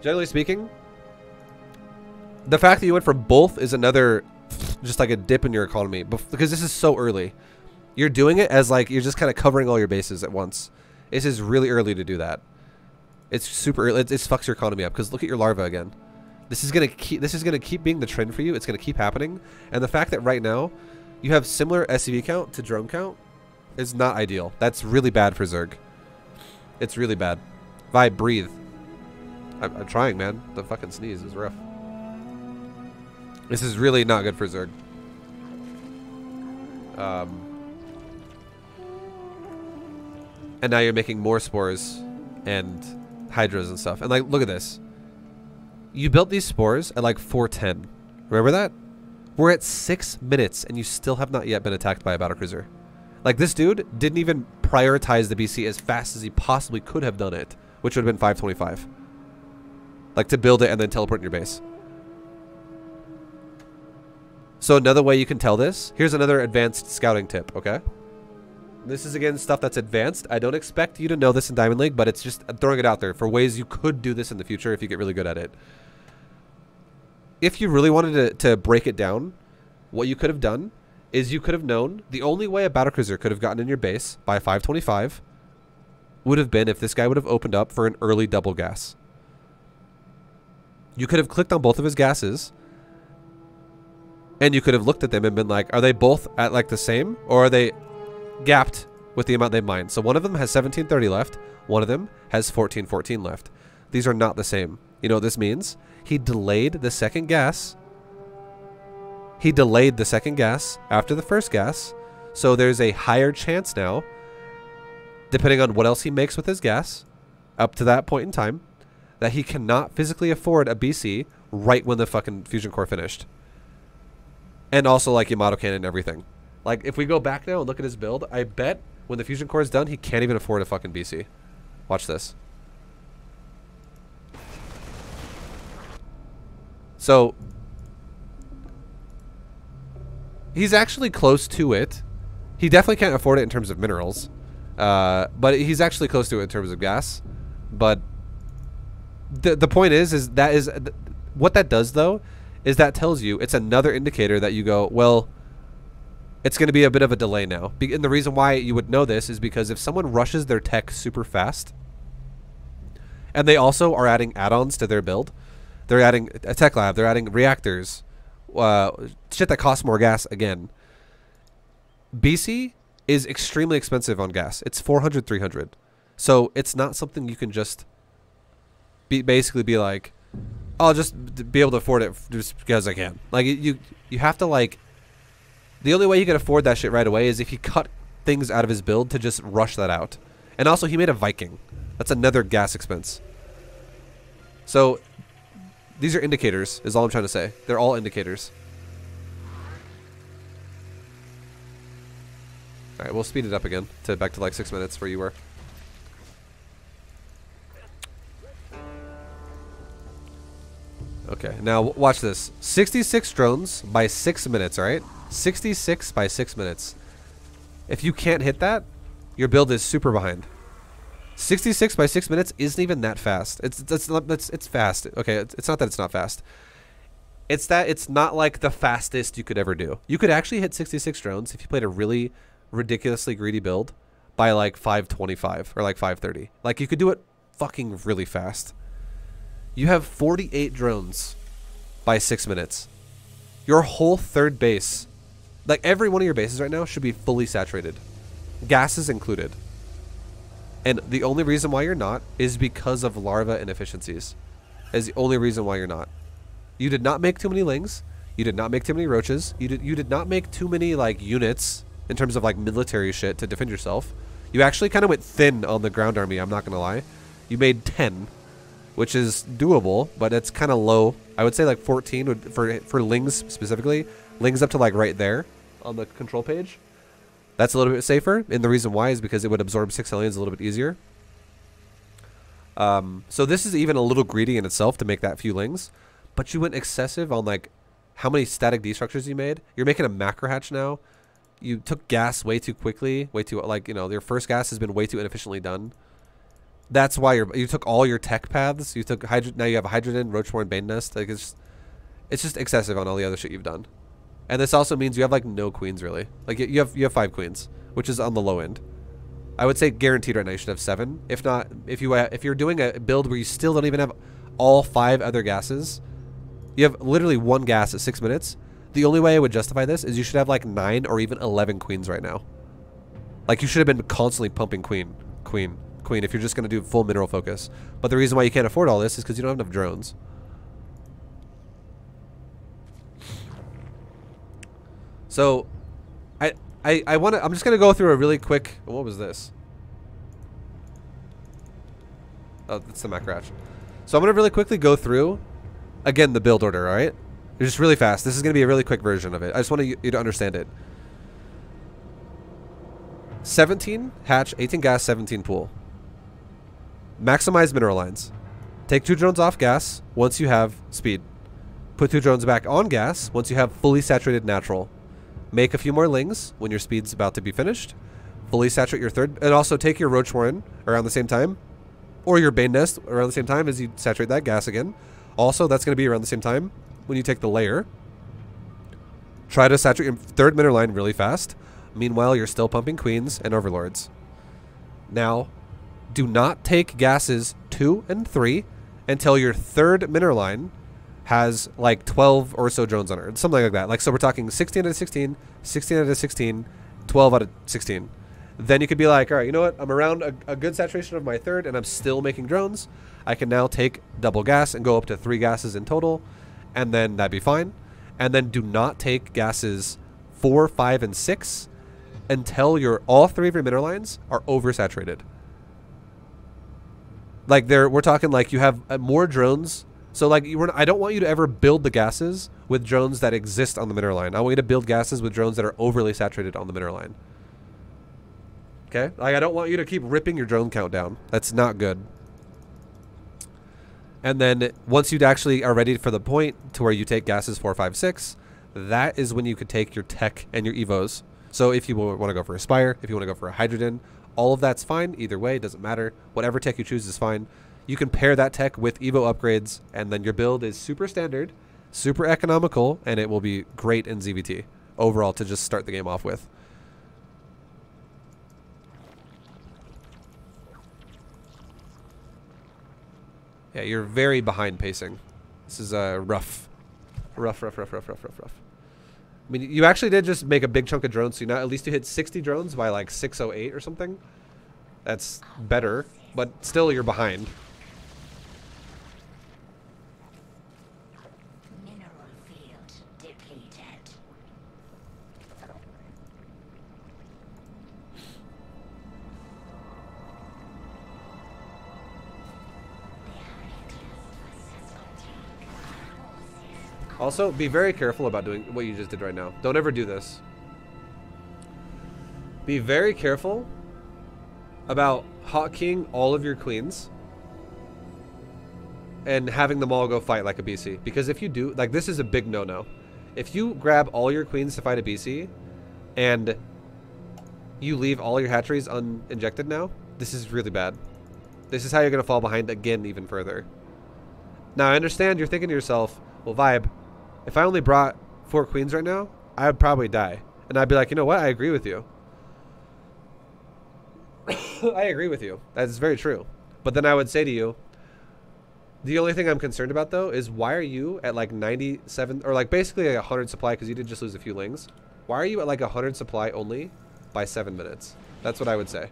Generally speaking, the fact that you went for both is another... just like a dip in your economy, because this is so early. You're doing it as like you're just kind of covering all your bases at once. This is really early to do that. It's super early. It fucks your economy up, because look at your larva again. This is gonna keep being the trend for you. It's gonna keep happening, and the fact that right now you have similar SCV count to drone count is not ideal. That's really bad for Zerg. It's really bad. ViBE, breathe. I'm trying, man. The fucking sneeze is rough. This is really not good for Zerg. And now you're making more spores and hydras and stuff. And like, look at this. You built these spores at like 410. Remember that? We're at 6 minutes and you still have not yet been attacked by a battlecruiser. Like, this dude didn't even prioritize the BC as fast as he possibly could have done it, which would have been 525. Like, to build it and then teleport in your base. So another way you can tell this, here's another advanced scouting tip, okay? This is, again, stuff that's advanced. I don't expect you to know this in Diamond League, but it's just throwing it out there for ways you could do this in the future if you get really good at it. If you really wanted to break it down, what you could have done is you could have known the only way a battlecruiser could have gotten in your base by 525 would have been if this guy would have opened up for an early double gas. You could have clicked on both of his gases, and you could have looked at them and been like, are they both at like the same, or are they gapped with the amount they mined? So one of them has 1730 left, one of them has 1414 left. These are not the same. You know what this means? He delayed the second gas. He delayed the second gas after the first gas. So there's a higher chance now, depending on what else he makes with his gas, up to that point in time, that he cannot physically afford a BC right when the fucking fusion core finished. And also like Yamato cannon and everything. Like, if we go back now and look at his build, I bet when the fusion core is done, he can't even afford a fucking BC. Watch this. So he's actually close to it. He definitely can't afford it in terms of minerals. But he's actually close to it in terms of gas. But the point is what that does, though, is that tells you, it's another indicator that you go, well, it's going to be a bit of a delay now. And the reason why you would know this is because if someone rushes their tech super fast, and they also are adding add-ons to their build, they're adding a tech lab, they're adding reactors, shit that costs more gas again. BC is extremely expensive on gas. It's 400, 300. So it's not something you can just basically be like, I'll just be able to afford it just because I can. Like, you have to, like, the only way you can afford that shit right away is if he cut things out of his build to just rush that out. And also, he made a Viking. That's another gas expense. So these are indicators, is all I'm trying to say. They're all indicators. Alright, we'll speed it up again to back to like 6 minutes where you were. Okay, now watch this. 66 drones by 6 minutes, alright? 66 by 6 minutes. If you can't hit that, your build is super behind. 66 by 6 minutes isn't even that fast. It's fast. Okay, it's not that it's not fast. It's that it's not like the fastest you could ever do. You could actually hit 66 drones if you played a really ridiculously greedy build by like 525 or like 530. Like, you could do it fucking really fast. You have 48 drones by 6 minutes. Your whole third base, like every one of your bases right now, should be fully saturated. Gases included. And the only reason why you're not is because of larva inefficiencies. Is the only reason why you're not. You did not make too many lings. You did not make too many roaches. You did not make too many like units in terms of like military shit to defend yourself. You actually kind of went thin on the ground army, I'm not going to lie. You made 10, which is doable, but it's kind of low. I would say like 14 would, for lings specifically. Lings up to like right there on the control page. That's a little bit safer, and the reason why is because it would absorb 6 aliens a little bit easier. So this is even a little greedy in itself to make that few lings, but you went excessive on like how many static D structures you made. You're making a macro hatch now. You took gas way too quickly, way too, like, you know, your first gas has been way too inefficiently done. That's why you took all your tech paths. You took now you have a hydrogen, roachborn, bane nest. Like, it's just excessive on all the other shit you've done. And this also means you have like no queens really. Like, you have 5 queens, which is on the low end. I would say guaranteed right now you should have 7. If not, if you're doing a build where you still don't even have all 5 other gases, you have literally 1 gas at 6 minutes. The only way I would justify this is you should have like 9 or even 11 queens right now. Like, you should have been constantly pumping queen, queen if you're just going to do full mineral focus. But the reason why you can't afford all this is because you don't have enough drones. So, I'm just going to go through a really quick... What was this? Oh, that's the Macratch. So I'm going to really quickly go through, again, the build order, alright? Just really fast. This is going to be a really quick version of it. I just want you to understand it. 17 hatch, 18 gas, 17 pool. Maximize mineral lines. Take 2 drones off gas once you have speed. Put 2 drones back on gas once you have fully saturated natural. Make a few more lings when your speed's about to be finished. Fully saturate your third. And also take your roach warren around the same time. Or your bane nest around the same time as you saturate that gas again. Also, that's going to be around the same time when you take the layer. Try to saturate your third mineral line really fast. Meanwhile, you're still pumping queens and overlords. Now, do not take gases 2 and 3 until your third mineral line has like 12 or so drones on it. Something like that. Like, so we're talking 16 out of 16, 16 out of 16, 12 out of 16. Then you could be like, all right, you know what? I'm around a good saturation of my third and I'm still making drones. I can now take double gas and go up to 3 gases in total. And then that'd be fine. And then do not take gases 4, 5, and 6 until all 3 of your mineral lines are oversaturated. Like we're talking like you have more drones. So like I don't want you to ever build the gases with drones that exist on the mineral line. I want you to build gases with drones that are overly saturated on the mineral line. Okay? Like I don't want you to keep ripping your drone count down. That's not good. And then once you actually are ready for the point to where you take gases 4, 5, 6, that is when you could take your tech and your evos. So if you want to go for a Spire, if you want to go for a Hydrogen, all of that's fine. Either way, it doesn't matter. Whatever tech you choose is fine. You can pair that tech with evo upgrades, and then your build is super standard, super economical, and it will be great in ZvT overall to just start the game off with. Yeah, you're very behind pacing. This is rough. Rough. I mean, you actually did just make a big chunk of drones, so at least you hit 60 drones by like 608 or something. That's better, but still you're behind. Mineral field depleted. Also, be very careful about doing what you just did right now. Don't ever do this. Be very careful about hotkeying all of your queens and having them all go fight like a BC. Because if you do, like, this is a big no-no. If you grab all your queens to fight a BC and you leave all your hatcheries uninjected now, this is really bad. This is how you're going to fall behind again even further. Now, I understand you're thinking to yourself, well, ViBE, if I only brought 4 queens right now, I would probably die. And I'd be like, you know what? I agree with you. I agree with you. That is very true. But then I would say to you, the only thing I'm concerned about, though, is why are you at like 97, or like basically like 100 supply, because you did just lose a few lings. Why are you at like 100 supply only by 7 minutes? That's what I would say.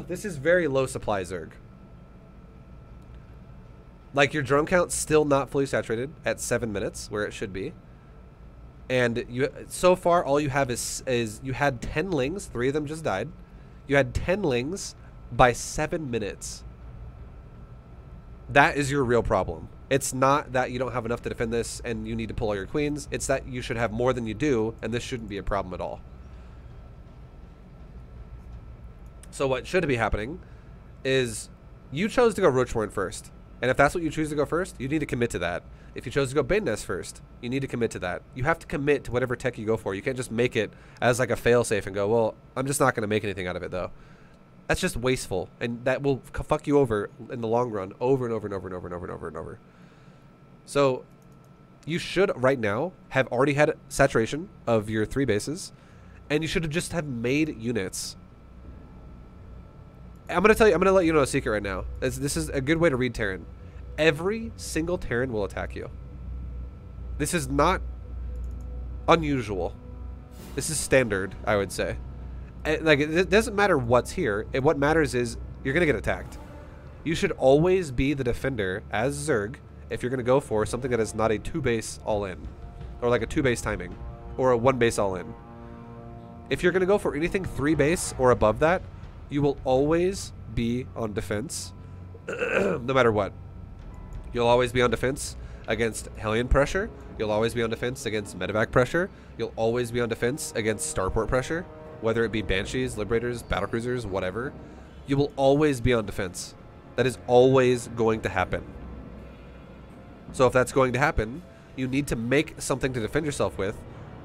This is very low supply, Zerg. Like, your drone count's still not fully saturated at 7 minutes, where it should be. And you, so far, all you have is you had 10 lings. 3 of them just died. You had 10 lings by 7 minutes. That is your real problem. It's not that you don't have enough to defend this and you need to pull all your queens. It's that you should have more than you do, and this shouldn't be a problem at all. So what should be happening is you chose to go Roach Warren first. And if that's what you choose to go first, you need to commit to that. If you chose to go Bane Nest first, you need to commit to that. You have to commit to whatever tech you go for. You can't just make it as like a fail-safe and go, well, I'm just not going to make anything out of it, though. That's just wasteful. And that will fuck you over in the long run over and over and over and over and over and over and over. So you should, right now, have already had saturation of your 3 bases. And you should have just have made units. I'm going to let you know a secret right now. This is a good way to read Terran. Every single Terran will attack you. This is not unusual. This is standard, I would say. Like, it doesn't matter what's here. What matters is you're going to get attacked. You should always be the defender as Zerg if you're going to go for something that is not a 2-base all-in. Or like a 2-base timing. Or a 1-base all-in. If you're going to go for anything 3-base or above that, you will always be on defense. No matter what. You'll always be on defense against Hellion pressure. You'll always be on defense against Medevac pressure. You'll always be on defense against Starport pressure. Whether it be Banshees, Liberators, Battlecruisers, whatever. You will always be on defense. That is always going to happen. So if that's going to happen, you need to make something to defend yourself with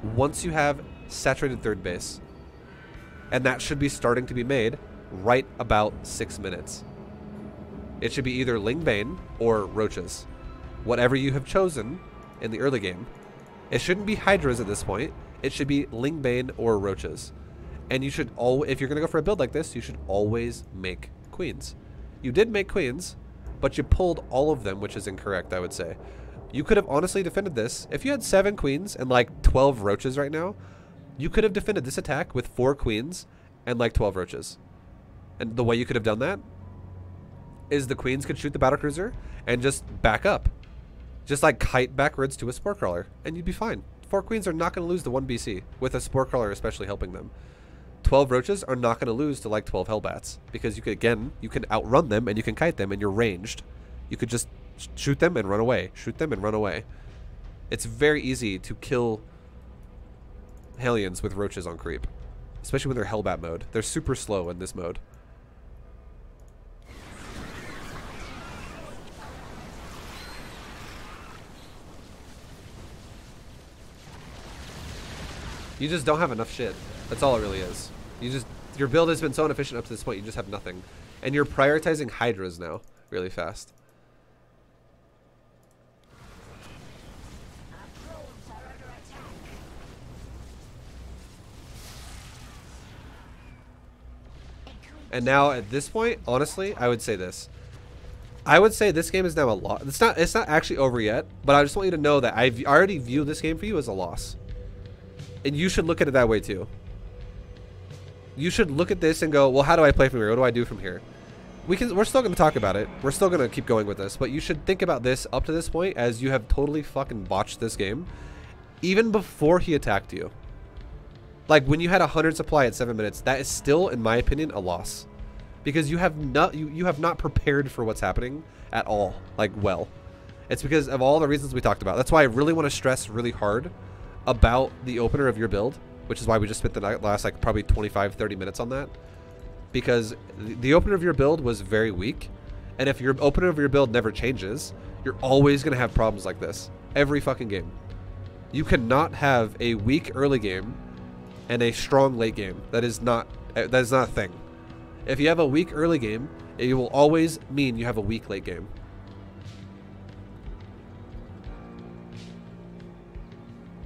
once you have saturated 3rd base. And that should be starting to be made right about 6 minutes. It should be either Lingbane or Roaches. Whatever you have chosen in the early game. It shouldn't be Hydras at this point. It should be Lingbane or Roaches. And you should if you're going to go for a build like this, you should always make queens. You did make queens, but you pulled all of them, which is incorrect, I would say. You could have honestly defended this. If you had 7 queens and like 12 roaches right now, you could have defended this attack with 4 queens and like 12 roaches. And the way you could have done that is the queens could shoot the battlecruiser and just back up. Just like kite backwards to a spore crawler, and you'd be fine. 4 queens are not going to lose to 1 BC, with a spore crawler especially helping them. 12 roaches are not going to lose to like 12 hellbats, because you could, again, you can outrun them and you can kite them and you're ranged. You could just shoot them and run away. Shoot them and run away. It's very easy to kill Hellions with roaches on creep, especially when they're hellbat mode. They're super slow in this mode. You just don't have enough shit. That's all it really is. Your build has been so inefficient up to this point, you just have nothing. And you're prioritizing Hydras now really fast. And now at this point, honestly, I would say this. I would say this game is now a loss. It's not actually over yet, but I just want you to know that I already view this game for you as a loss. And you should look at it that way too. You should look at this and go, well, how do I play from here? What do I do from here? We're still going to talk about it. We're still going to keep going with this. But you should think about this up to this point as you have totally fucking botched this game. Even before he attacked you. Like, when you had 100 supply at 7 minutes, that is still, in my opinion, a loss. Because you have not prepared for what's happening at all. Like, well. It's because of all the reasons we talked about. That's why I really want to stress really hard about the opener of your build, which is why we just spent the last like probably 25-30 minutes on that, because the opener of your build was very weak, and if your opener of your build never changes, you're always going to have problems like this every fucking game. You cannot have a weak early game and a strong late game. That is not a thing. If you have a weak early game, it will always mean you have a weak late game.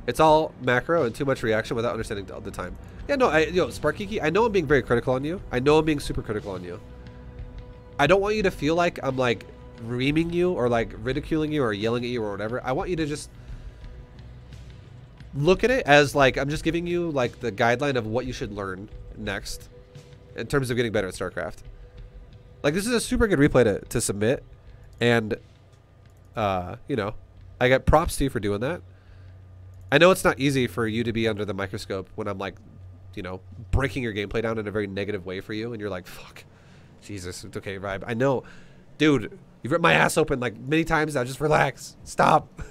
It's all macro and too much reaction without understanding the time. Yeah, no, Sparkiki, I know I'm being very critical on you. I know I'm being super critical on you. I don't want you to feel like I'm like reaming you or like ridiculing you or yelling at you or whatever. I want you to just look at it as like I'm just giving you like the guideline of what you should learn next in terms of getting better at StarCraft. Like, this is a super good replay to submit, and you know, I got props to you for doing that. I know it's not easy for you to be under the microscope when I'm like, you know, breaking your gameplay down in a very negative way for you, and you're like, fuck, Jesus, it's okay, Vibe. I know, dude, you've ripped my ass open like many times now. Just relax, stop.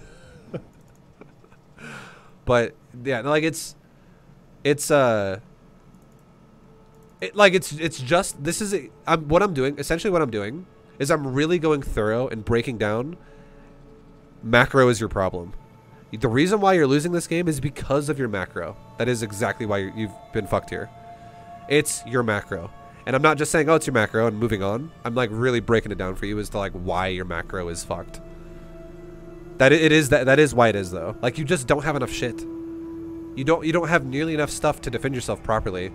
But yeah, like it's just, this is what I'm doing. Essentially, what I'm doing is I'm really going thorough and breaking down. Macro is your problem. The reason why you're losing this game is because of your macro. That is exactly why you've been fucked here. It's your macro. And I'm not just saying, oh, it's your macro and moving on. I'm like really breaking it down for you as to like why your macro is fucked. That is why it is though. Like, you just don't have enough shit. You don't have nearly enough stuff to defend yourself properly.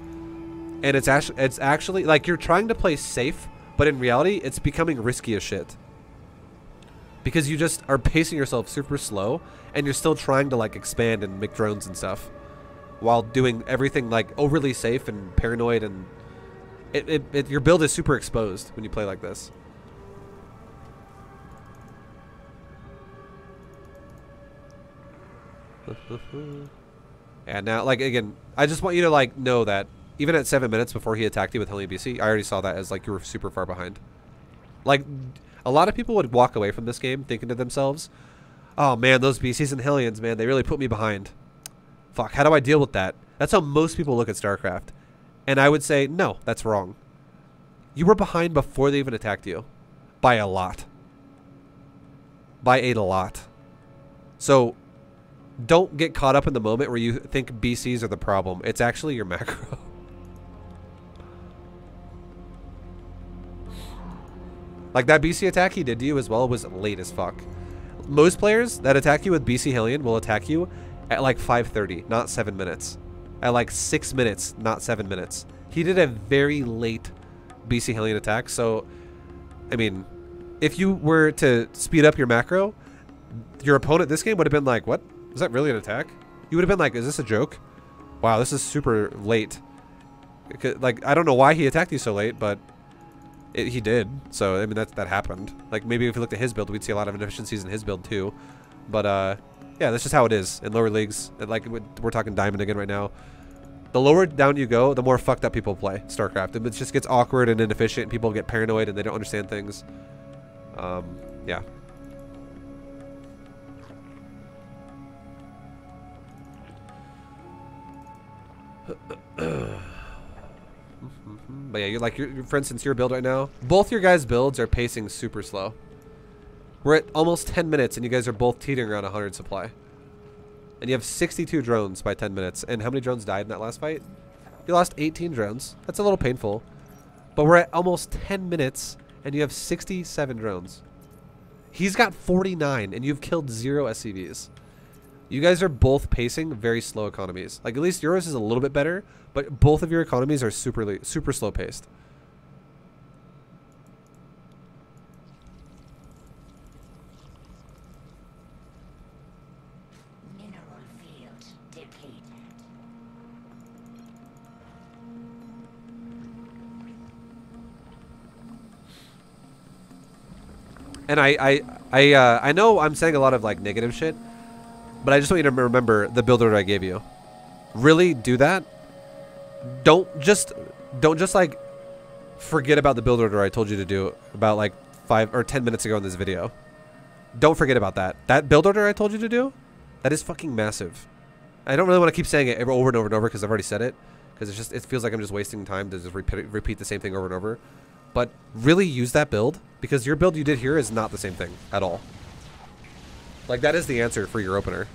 And it's actually like you're trying to play safe, but in reality it's becoming risky as shit. Because you just are pacing yourself super slow, and you're still trying to like expand and make drones and stuff. while doing everything like overly safe and paranoid, and your build is super exposed when you play like this. And now, like, again, I just want you to like know that even at 7 minutes before he attacked you with Hellion BC, I already saw that as like you were super far behind. Like, a lot of people would walk away from this game thinking to themselves, oh man, those BCs and Hellions, man, they really put me behind. Fuck, how do I deal with that? That's how most people look at StarCraft. And I would say, no, that's wrong. You were behind before they even attacked you. By a lot. By a lot. So, don't get caught up in the moment where you think BCs are the problem. It's actually your macro. Like, that BC attack he did to you as well was late as fuck. Most players that attack you with BC Hellion will attack you at like 5:30, not 7 minutes. At like 6 minutes, not 7 minutes. He did a very late BC Hellion attack, so, I mean, if you were to speed up your macro, your opponent this game would have been like, what? Is that really an attack? You would have been like, is this a joke? Wow, this is super late. Like, I don't know why he attacked you so late, but he did. So, I mean, that happened. Like, maybe if we looked at his build, we'd see a lot of inefficiencies in his build too. But, yeah, that's just how it is in lower leagues. Like, we're talking Diamond again right now. The lower down you go, the more fucked up people play StarCraft. It just gets awkward and inefficient, and people get paranoid and they don't understand things. Yeah. But yeah, you're like, for instance, your build right now, both your guys' builds are pacing super slow. We're at almost 10 minutes and you guys are both teetering around 100 supply. And you have 62 drones by 10 minutes. And how many drones died in that last fight? You lost 18 drones. That's a little painful. But we're at almost 10 minutes and you have 67 drones. He's got 49 and you've killed 0 SCVs. You guys are both pacing very slow economies. Like, at least yours is a little bit better, but both of your economies are super slow paced. Mineral field depleted. And I know I'm saying a lot of like negative shit, but I just want you to remember the build order I gave you. Really do that. Don't just like forget about the build order I told you to do about like 5 or 10 minutes ago in this video. Don't forget about that. That build order I told you to do, that is fucking massive. I don't really want to keep saying it over and over and over because I've already said it. Because it feels like I'm just wasting time to just repeat the same thing over and over. But really use that build, because your build you did here is not the same thing at all. Like, that is the answer for your opener.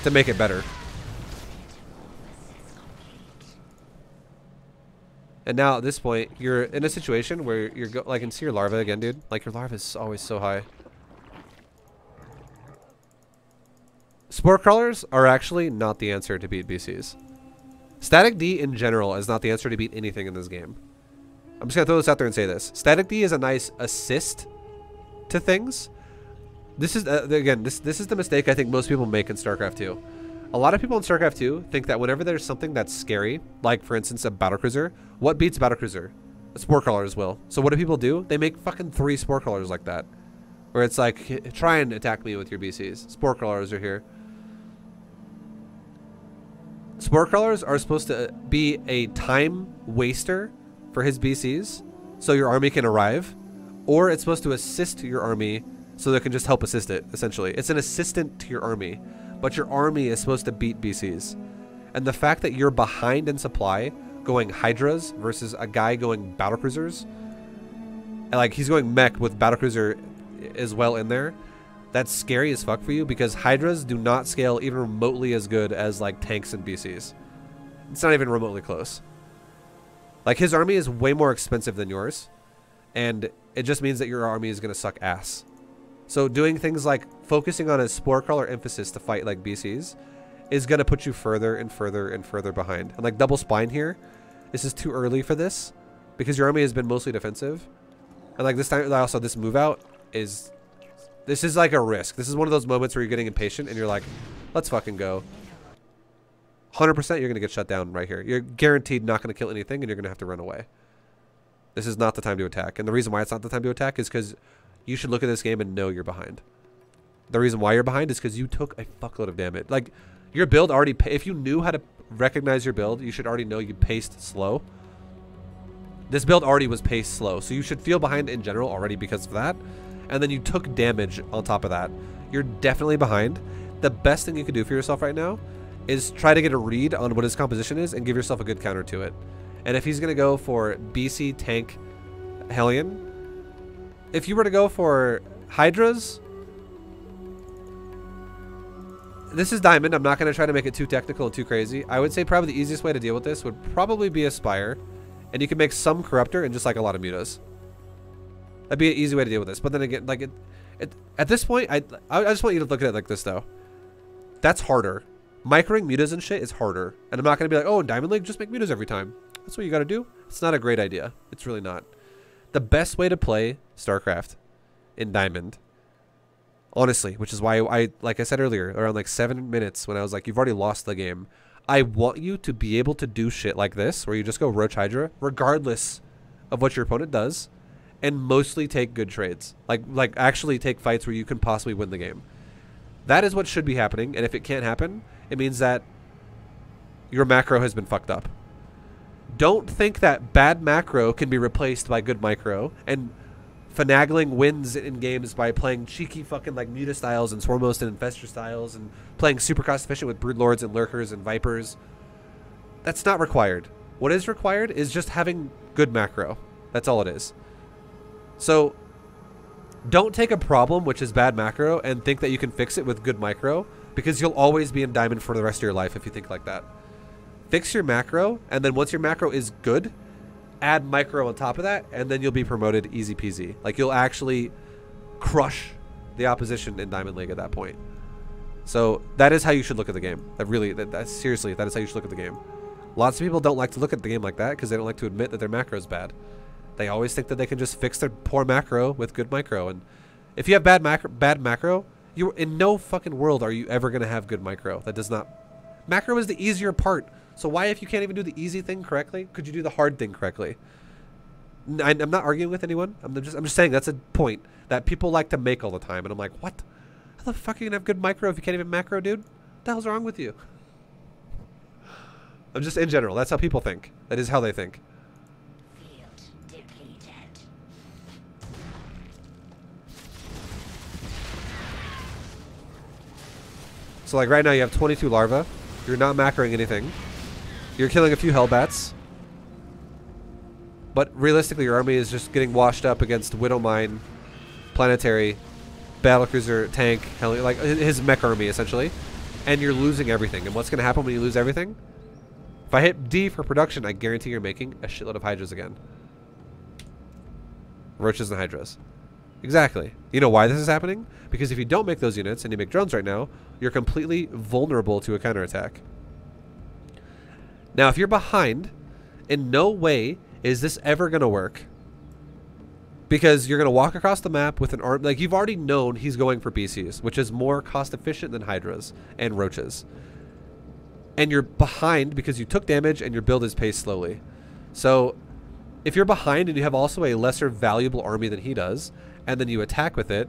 To make it better. And now at this point, you're in a situation where you're like, and see your larva again, dude. Like, your larva is always so high. Spore crawlers are actually not the answer to beat BCs. Static D in general is not the answer to beat anything in this game. I'm just gonna throw this out there and say this. Static D is a nice assist to things. This is again, this is the mistake I think most people make in StarCraft 2. A lot of people in StarCraft 2 think that whenever there's something that's scary, like for instance a battlecruiser, what beats battlecruiser? Spore crawlers will. So what do people do? They make fucking 3 spore crawlers like that, where it's like, try and attack me with your BCs. Spore crawlers are here. Spore crawlers are supposed to be a time waster for his BCs, so your army can arrive, or it's supposed to assist your army so they can just help assist it, essentially. It's an assistant to your army, but your army is supposed to beat BCs. And the fact that you're behind in supply, going Hydras versus a guy going battlecruisers, and like he's going mech with battlecruiser as well in there, that's scary as fuck for you, because Hydras do not scale even remotely as good as like tanks and BCs. It's not even remotely close. Like, his army is way more expensive than yours, and it just means that your army is going to suck ass. So doing things like focusing on a spore crawler emphasis to fight like BCs is going to put you further and further and further behind. And like double spine here, this is too early for this, because your army has been mostly defensive. And like this time, also this move out is... This is like a risk. This is one of those moments where you're getting impatient and you're like, let's fucking go. 100% you're going to get shut down right here. You're guaranteed not going to kill anything, and you're going to have to run away. This is not the time to attack. And the reason why it's not the time to attack is because you should look at this game and know you're behind. The reason why you're behind is because you took a fuckload of damage. Like, your build already... If you knew how to recognize your build, you should already know you paced slow. This build already was paced slow, so you should feel behind in general already because of that. And then you took damage on top of that. You're definitely behind. The best thing you can do for yourself right now is try to get a read on what his composition is and give yourself a good counter to it. And if he's going to go for BC, tank, Hellion, if you were to go for Hydras, this is Diamond. I'm not going to try to make it too technical and too crazy. I would say probably the easiest way to deal with this would probably be a Spire. And you can make some Corruptor and just like a lot of Mutas. That'd be an easy way to deal with this. But then again, like at this point, I just want you to look at it like this though. That's harder. Microing Mutas and shit is harder. And I'm not going to be like, oh, in Diamond League, just make Mutas every time. That's what you got to do. It's not a great idea. It's really not. The best way to play StarCraft in Diamond, honestly, which is why like I said earlier, around like 7 minutes when I was like, you've already lost the game. I want you to be able to do shit like this, where you just go Roach Hydra, regardless of what your opponent does, and mostly take good trades. Like actually take fights where you can possibly win the game. That is what should be happening, and if it can't happen, it means that your macro has been fucked up. Don't think that bad macro can be replaced by good micro, and finagling wins in games by playing cheeky fucking like Muta styles and Swarmhost and Infestor styles and playing super cost efficient with Broodlords and Lurkers and Vipers. That's not required. What is required is just having good macro. That's all it is. So don't take a problem, which is bad macro, and think that you can fix it with good micro, because you'll always be in Diamond for the rest of your life if you think like that. Fix your macro, and then once your macro is good, add micro on top of that, and then you'll be promoted easy peasy. Like, you'll actually crush the opposition in Diamond League at that point. So that is how you should look at the game. Seriously, that is how you should look at the game. Lots of people don't like to look at the game like that because they don't like to admit that their macro is bad. They always think that they can just fix their poor macro with good micro. And if you have bad macro, you in no fucking world are you ever going to have good micro. That does not... Macro is the easier part. So why, if you can't even do the easy thing correctly, could you do the hard thing correctly? I'm not arguing with anyone. I'm just saying that's a point that people like to make all the time. And I'm like, what? How the fuck are you going to have good micro if you can't even macro, dude? What the hell's wrong with you? I'm just, in general, that's how people think. That is how they think. Field depleted. So like right now you have 22 larvae. You're not macroing anything. You're killing a few Hellbats. But realistically, your army is just getting washed up against Widowmine, Planetary, Battlecruiser, Tank, like his mech army, essentially. And you're losing everything. And what's going to happen when you lose everything? If I hit D for production, I guarantee you're making a shitload of Hydras again. Roaches and Hydras. Exactly. You know why this is happening? Because if you don't make those units and you make drones right now, you're completely vulnerable to a counterattack. Now, if you're behind, in no way is this ever going to work. Because you're going to walk across the map with an arm... Like, you've already known he's going for BCs, which is more cost efficient than Hydras and Roaches. And you're behind because you took damage and your build is paced slowly. So, if you're behind and you have also a lesser valuable army than he does, and then you attack with it,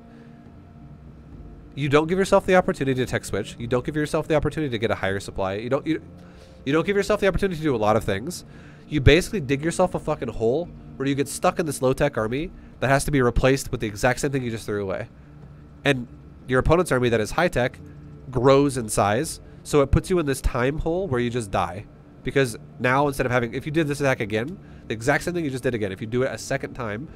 you don't give yourself the opportunity to tech switch. You don't give yourself the opportunity to get a higher supply. You don't give yourself the opportunity to do a lot of things. You basically dig yourself a fucking hole where you get stuck in this low-tech army that has to be replaced with the exact same thing you just threw away. And your opponent's army that is high-tech grows in size, so it puts you in this time hole where you just die. Because now, instead of having... If you did this attack again, the exact same thing you just did again, if you do it a second time,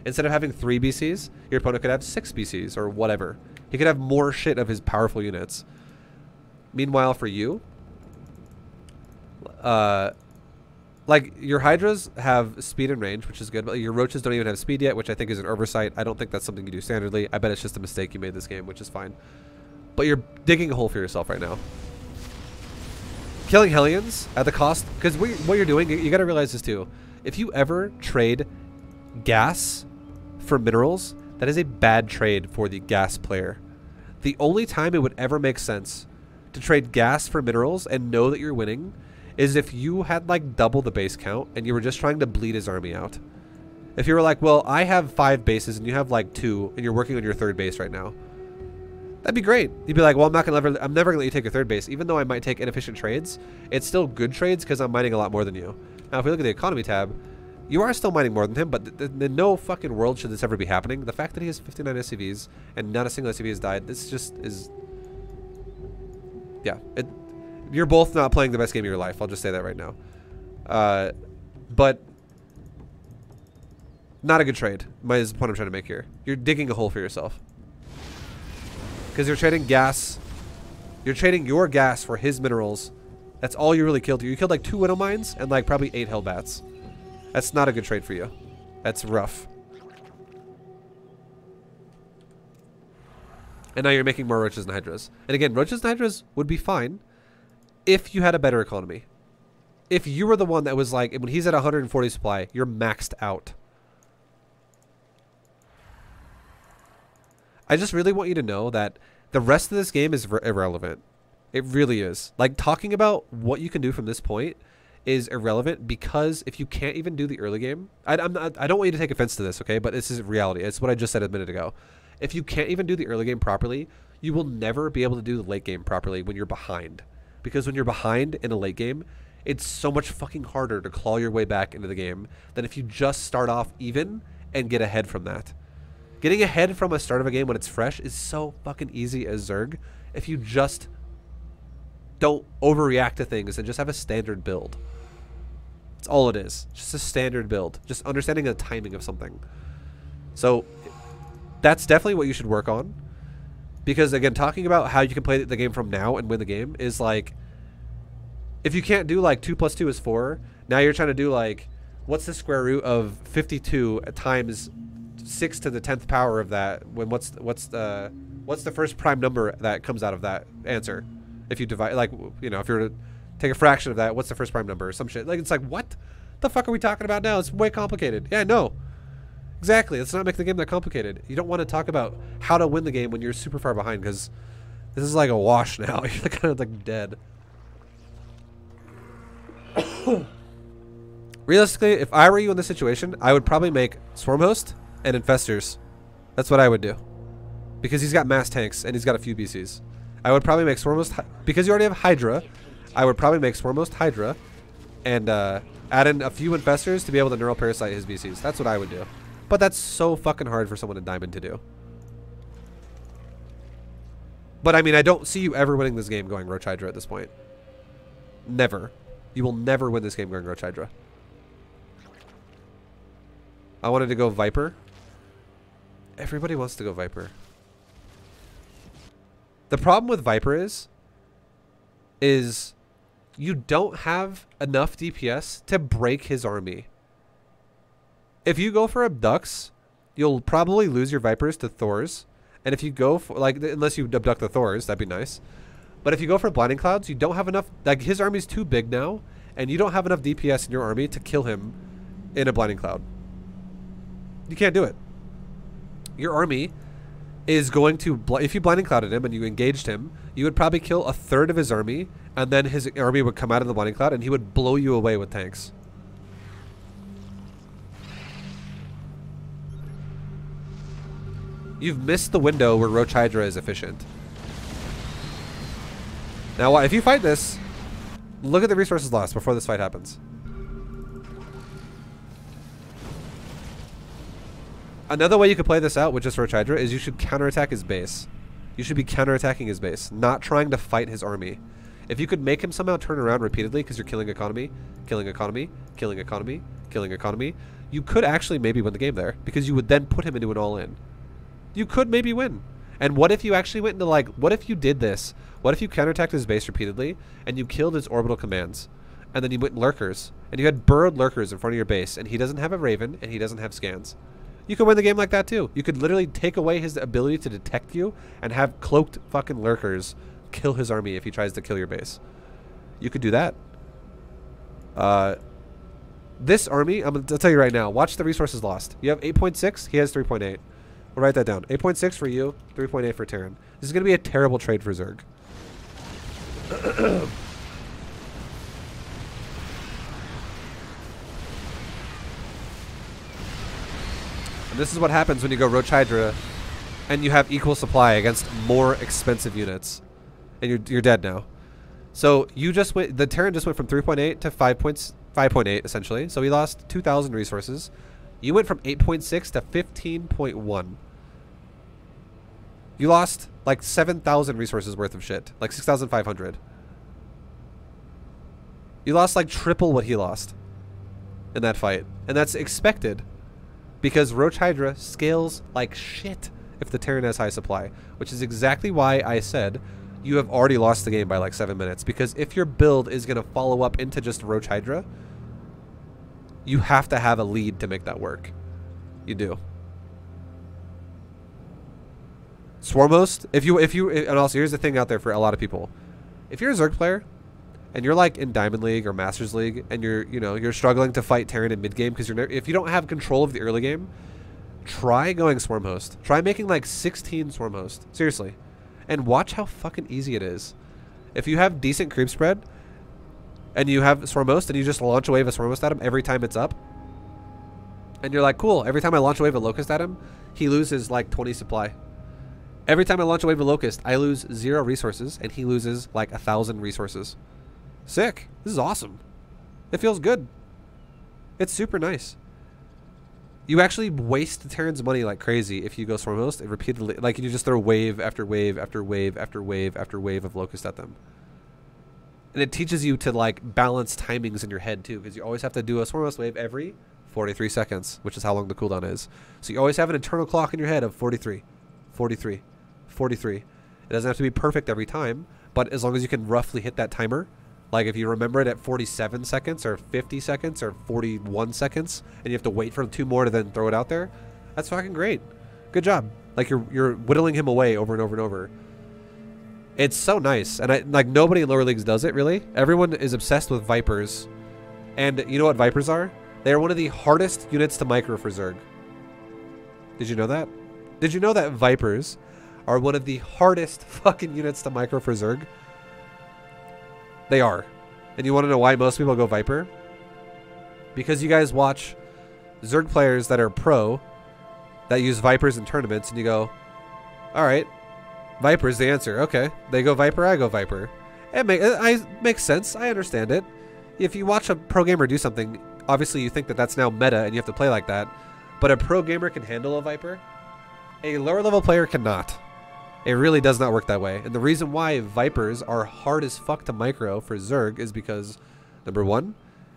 instead of having 3 BCs, your opponent could have 6 BCs or whatever. He could have more shit of his powerful units. Meanwhile, for you... like, your Hydras have speed and range, which is good, but your Roaches don't even have speed yet, which I think is an oversight. I don't think that's something you do standardly. I bet it's just a mistake you made this game, which is fine. But you're digging a hole for yourself right now. Killing Hellions at the cost... Because what you're doing, you got to realize this too. If you ever trade gas for minerals, that is a bad trade for the gas player. The only time it would ever make sense to trade gas for minerals and know that you're winning is if you had like double the base count and you were just trying to bleed his army out. If you were like, well, I have 5 bases and you have like 2 and you're working on your 3rd base right now, that'd be great. You'd be like, well, I'm never gonna let you take your 3rd base. Even though I might take inefficient trades, it's still good trades because I'm mining a lot more than you. Now, if we look at the economy tab, you are still mining more than him, but in no fucking world should this ever be happening. The fact that he has 59 SCVs and not a single SCV has died, this just is... Yeah, you're both not playing the best game of your life. I'll just say that right now. But not a good trade, is the point I'm trying to make here. You're digging a hole for yourself. Because you're trading gas. You're trading your gas for his minerals. That's all you really killed. You killed like 2 widow mines and like probably 8 hellbats. That's not a good trade for you. That's rough. And now you're making more roaches and hydras. And again, roaches and hydras would be fine if you had a better economy. If you were the one that was like, when he's at 140 supply, you're maxed out. I just really want you to know that the rest of this game is irrelevant. It really is. Like, talking about what you can do from this point is irrelevant because if you can't even do the early game, I don't want you to take offense to this, okay? But this is reality. It's what I just said a minute ago. If you can't even do the early game properly, you will never be able to do the late game properly when you're behind. Because when you're behind in a late game, it's so much fucking harder to claw your way back into the game than if you just start off even and get ahead from that. Getting ahead from a start of a game when it's fresh is so fucking easy as Zerg if you just don't overreact to things and just have a standard build. That's all it is. Just a standard build. Just understanding the timing of something. So that's definitely what you should work on. Because again, talking about how you can play the game from now and win the game is like, if you can't do like 2 + 2 is 4, now you're trying to do like, what's the square root of 52 times 6 to the 10th power of that? When what's the first prime number that comes out of that answer? If you divide, like, you know, if you were to take a fraction of that, what's the first prime number or some shit? Like, it's like, what the fuck are we talking about now? It's way complicated. Yeah, no. Exactly. Let's not make the game that complicated. You don't want to talk about how to win the game when you're super far behind because this is like a wash now. You're kind of like dead. Realistically, if I were you in this situation, I would probably make Swarm Host and Infestors. That's what I would do. Because he's got mass tanks and he's got a few BCs. I would probably make Swarm Host, because you already have Hydra, I would probably make Swarm Host Hydra and add in a few Infestors to be able to Neural Parasite his BCs. That's what I would do. But that's so fucking hard for someone in Diamond to do. But I mean, I don't see you ever winning this game going Roach Hydra at this point. Never. You will never win this game going Roach Hydra. I wanted to go Viper. Everybody wants to go Viper. The problem with Viper is you don't have enough DPS to break his army. If you go for Abducts, you'll probably lose your Vipers to Thors. And if you go for, like, unless you abduct the Thors, that'd be nice. But if you go for Blinding Clouds, you don't have enough, like, his army's too big now, and you don't have enough DPS in your army to kill him in a Blinding Cloud. You can't do it. Your army is going to, if you Blinding Clouded him and you engaged him, you would probably kill a third of his army, and then his army would come out of the Blinding Cloud, and he would blow you away with tanks. You've missed the window where Roach Hydra is efficient. Now, if you fight this, look at the resources lost before this fight happens. Another way you could play this out with just Roach Hydra is you should counterattack his base. You should be counterattacking his base, not trying to fight his army. If you could make him somehow turn around repeatedly because you're killing economy, killing economy, killing economy, killing economy, you could actually maybe win the game there because you would then put him into an all-in. You could maybe win. And what if you actually went into, like, what if you did this? What if you counterattacked his base repeatedly and you killed his orbital commands? And then you went lurkers and you had burrowed lurkers in front of your base and he doesn't have a Raven and he doesn't have scans. You could win the game like that too. You could literally take away his ability to detect you and have cloaked fucking lurkers kill his army if he tries to kill your base. You could do that. This army, I'll tell you right now, watch the resources lost. You have 8.6, he has 3.8. We'll write that down. 8.6 for you, 3.8 for Terran. This is going to be a terrible trade for Zerg. And this is what happens when you go Roach Hydra and you have equal supply against more expensive units. And you're dead now. So you just went, the Terran just went from 3.8 to 5.8 essentially. So he lost 2,000 resources. You went from 8.6 to 15.1. You lost like 7,000 resources worth of shit. Like 6,500. You lost like triple what he lost in that fight. And that's expected. Because Roach Hydra scales like shit if the Terran has high supply. Which is exactly why I said you have already lost the game by like 7 minutes. Because if your build is going to follow up into just Roach Hydra, you have to have a lead to make that work. You do. Swarmhost, if you, and also here's the thing out there for a lot of people. If you're a Zerg player, and you're like in Diamond League or Masters League, and you're struggling to fight Terran in mid game because if you don't have control of the early game, try going Swarmhost. Try making like 16 Swarmhost. Seriously. And watch how fucking easy it is. If you have decent creep spread, and you have Swarmhost, and you just launch a wave of Swarmhost at him every time it's up, and you're like, cool, every time I launch a wave of Locust at him, he loses like 20 supply. Every time I launch a wave of Locust, I lose 0 resources, and he loses like 1,000 resources. Sick. This is awesome. It feels good. It's super nice. You actually waste the Terran's money like crazy if you go Swarmhost and repeatedly, like you just throw wave after wave after wave after wave after wave of Locust at them. And it teaches you to like balance timings in your head too, because you always have to do a Swarmhost wave every 43 seconds, which is how long the cooldown is. So you always have an internal clock in your head of 43, 43, 43. It doesn't have to be perfect every time, but as long as you can roughly hit that timer, like if you remember it at 47 seconds or 50 seconds or 41 seconds, and you have to wait for 2 more to then throw it out there, that's fucking great. Good job. Like you're whittling him away over and over and over. It's so nice, and like nobody in lower leagues does it really. Everyone is obsessed with Vipers, and you know what Vipers are? They are one of the hardest units to micro for Zerg. Did you know that? Did you know that Vipers are one of the hardest fucking units to micro for Zerg? They are. And you want to know why most people go Viper? Because you guys watch Zerg players that are pro that use Vipers in tournaments, and you go, alright, Viper's the answer. Okay. They go Viper, I go Viper. It makes sense. I understand it. If you watch a pro gamer do something, obviously you think that that's now meta and you have to play like that. But a pro gamer can handle a Viper. A lower level player cannot. It really does not work that way. And the reason why Vipers are hard as fuck to micro for Zerg is because, number 1,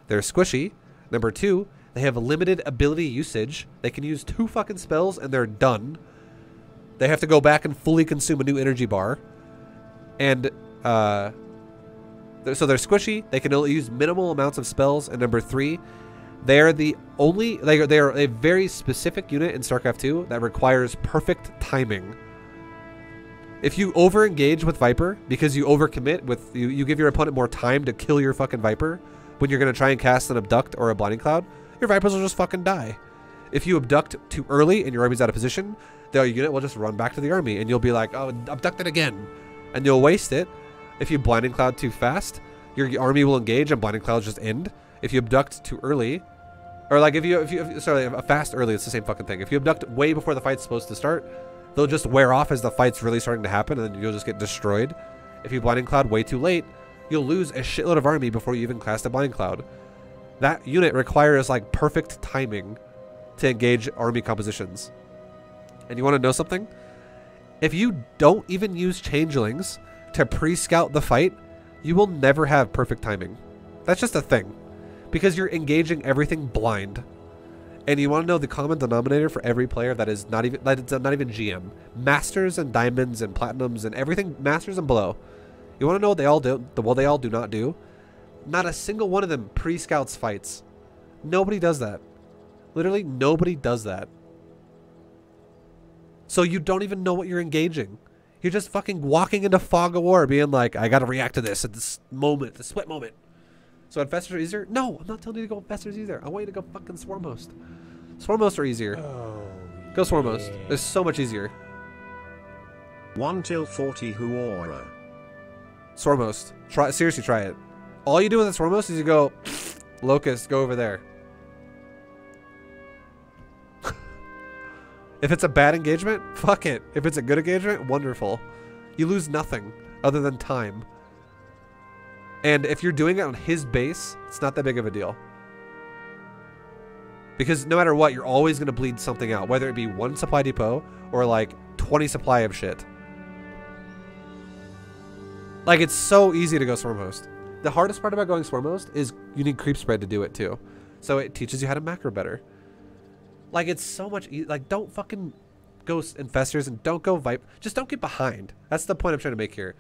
they're squishy. Number 2, they have a limited ability usage. They can use 2 fucking spells and they're done. They have to go back and fully consume a new energy bar. And, so they're squishy. They can only use minimal amounts of spells. And number 3, they're the only, they are a very specific unit in StarCraft 2 that requires perfect timing. If you over-engage with Viper because you overcommit with you give your opponent more time to kill your fucking Viper when you're going to try and cast an Abduct or a Blinding Cloud, your Vipers will just fucking die. If you Abduct too early and your army's out of position, the unit will just run back to the army and you'll be like, oh, Abduct it again. And you'll waste it. If you Blinding Cloud too fast, your army will engage and Blinding Clouds just end. If you Abduct too early, or like if you sorry, fast early, it's the same fucking thing. If you Abduct way before the fight's supposed to start, they'll just wear off as the fight's really starting to happen, and then you'll just get destroyed. If you Blinding Cloud way too late, you'll lose a shitload of army before you even cast a Blinding Cloud. That unit requires like perfect timing to engage army compositions. And you want to know something? If you don't even use changelings to pre-scout the fight, you will never have perfect timing. That's just a thing. Because you're engaging everything blind. And you want to know the common denominator for every player that is not even GM. Masters and Diamonds and Platinums and everything, Masters and below. You want to know what they all do? What they all do not do? Not a single one of them pre-scouts fights. Nobody does that. Literally nobody does that. So you don't even know what you're engaging. You're just fucking walking into fog of war being like, I gotta react to this at this moment, the split moment. So Infestors are easier? No, I'm not telling you to go Infestors either. I want you to go fucking Swarmhost. Swarmhost are easier. Oh, go Swarmhost. Yeah. It's so much easier. 1 till 40 Huora. Swarmhost. Seriously, try it. All you do with the Swarmhost is you go, Locust, go over there. If it's a bad engagement, fuck it. If it's a good engagement, wonderful. You lose nothing other than time. And if you're doing it on his base, it's not that big of a deal. Because no matter what, you're always going to bleed something out. Whether it be 1 supply depot or like 20 supply of shit. Like, it's so easy to go Swarmhost. The hardest part about going Swarmhost is you need creep spread to do it too. So it teaches you how to macro better. Like, it's so much like, don't fucking go Infestors and don't go Vipe. Just don't get behind. That's the point I'm trying to make here.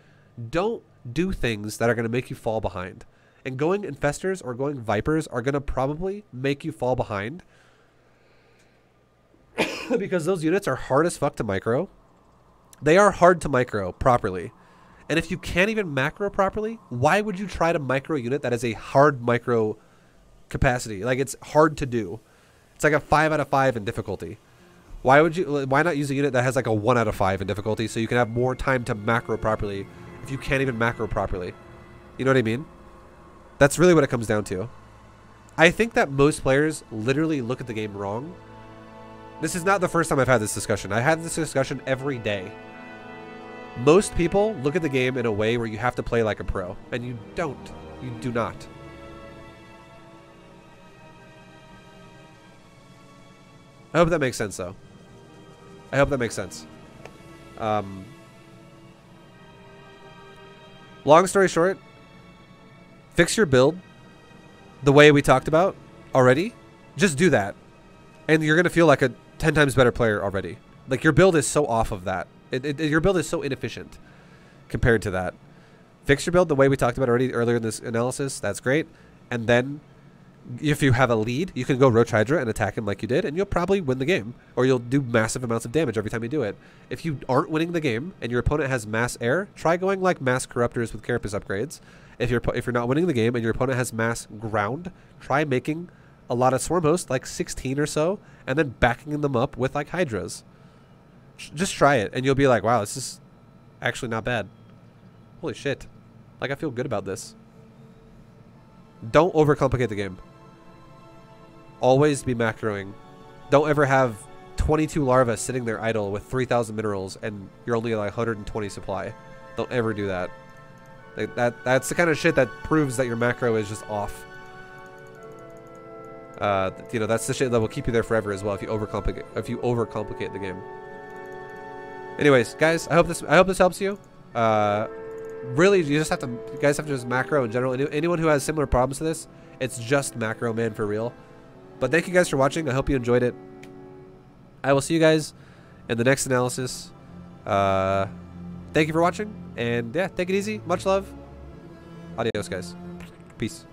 Don't do things that are going to make you fall behind. And going Infestors or going Vipers are going to probably make you fall behind. Because those units are hard as fuck to micro. They are hard to micro properly. And if you can't even macro properly, why would you try to micro a unit that is a hard micro capacity? Like, it's hard to do. It's like a 5 out of 5 in difficulty. Why not use a unit that has like a 1 out of 5 in difficulty so you can have more time to macro properly if you can't even macro properly? You know what I mean? That's really what it comes down to. I think that most players literally look at the game wrong. This is not the first time I've had this discussion. I had this discussion every day. Most people look at the game in a way where you have to play like a pro, and you don't. You do not. I hope that makes sense, though. I hope that makes sense. Long story short, fix your build the way we talked about already. Just do that, and you're going to feel like a 10 times better player already. Like, your build is so off of that. Your build is so inefficient compared to that. Fix your build the way we talked about already earlier in this analysis. That's great. And then if you have a lead, you can go Roach Hydra and attack him like you did, and you'll probably win the game. Or you'll do massive amounts of damage every time you do it. If you aren't winning the game and your opponent has mass air, try going like mass Corruptors with Carapace upgrades. If you're not winning the game and your opponent has mass ground, try making a lot of Swarmhost, like 16 or so, and then backing them up with like Hydras. Just try it, and you'll be like, wow, this is actually not bad. Holy shit. Like, I feel good about this. Don't overcomplicate the game. Always be macroing. Don't ever have 22 larvae sitting there idle with 3,000 minerals, and you're only like 120 supply. Don't ever do that. Like, that's the kind of shit that proves that your macro is just off. You know, that's the shit that will keep you there forever as well if you overcomplicate the game. Anyways, guys, I hope this helps you. Really, you guys have to just macro in general. Anyone who has similar problems to this, it's just macro, man, for real. But thank you guys for watching. I hope you enjoyed it. I will see you guys in the next analysis. Thank you for watching, and yeah, take it easy. Much love. Adios, guys. Peace.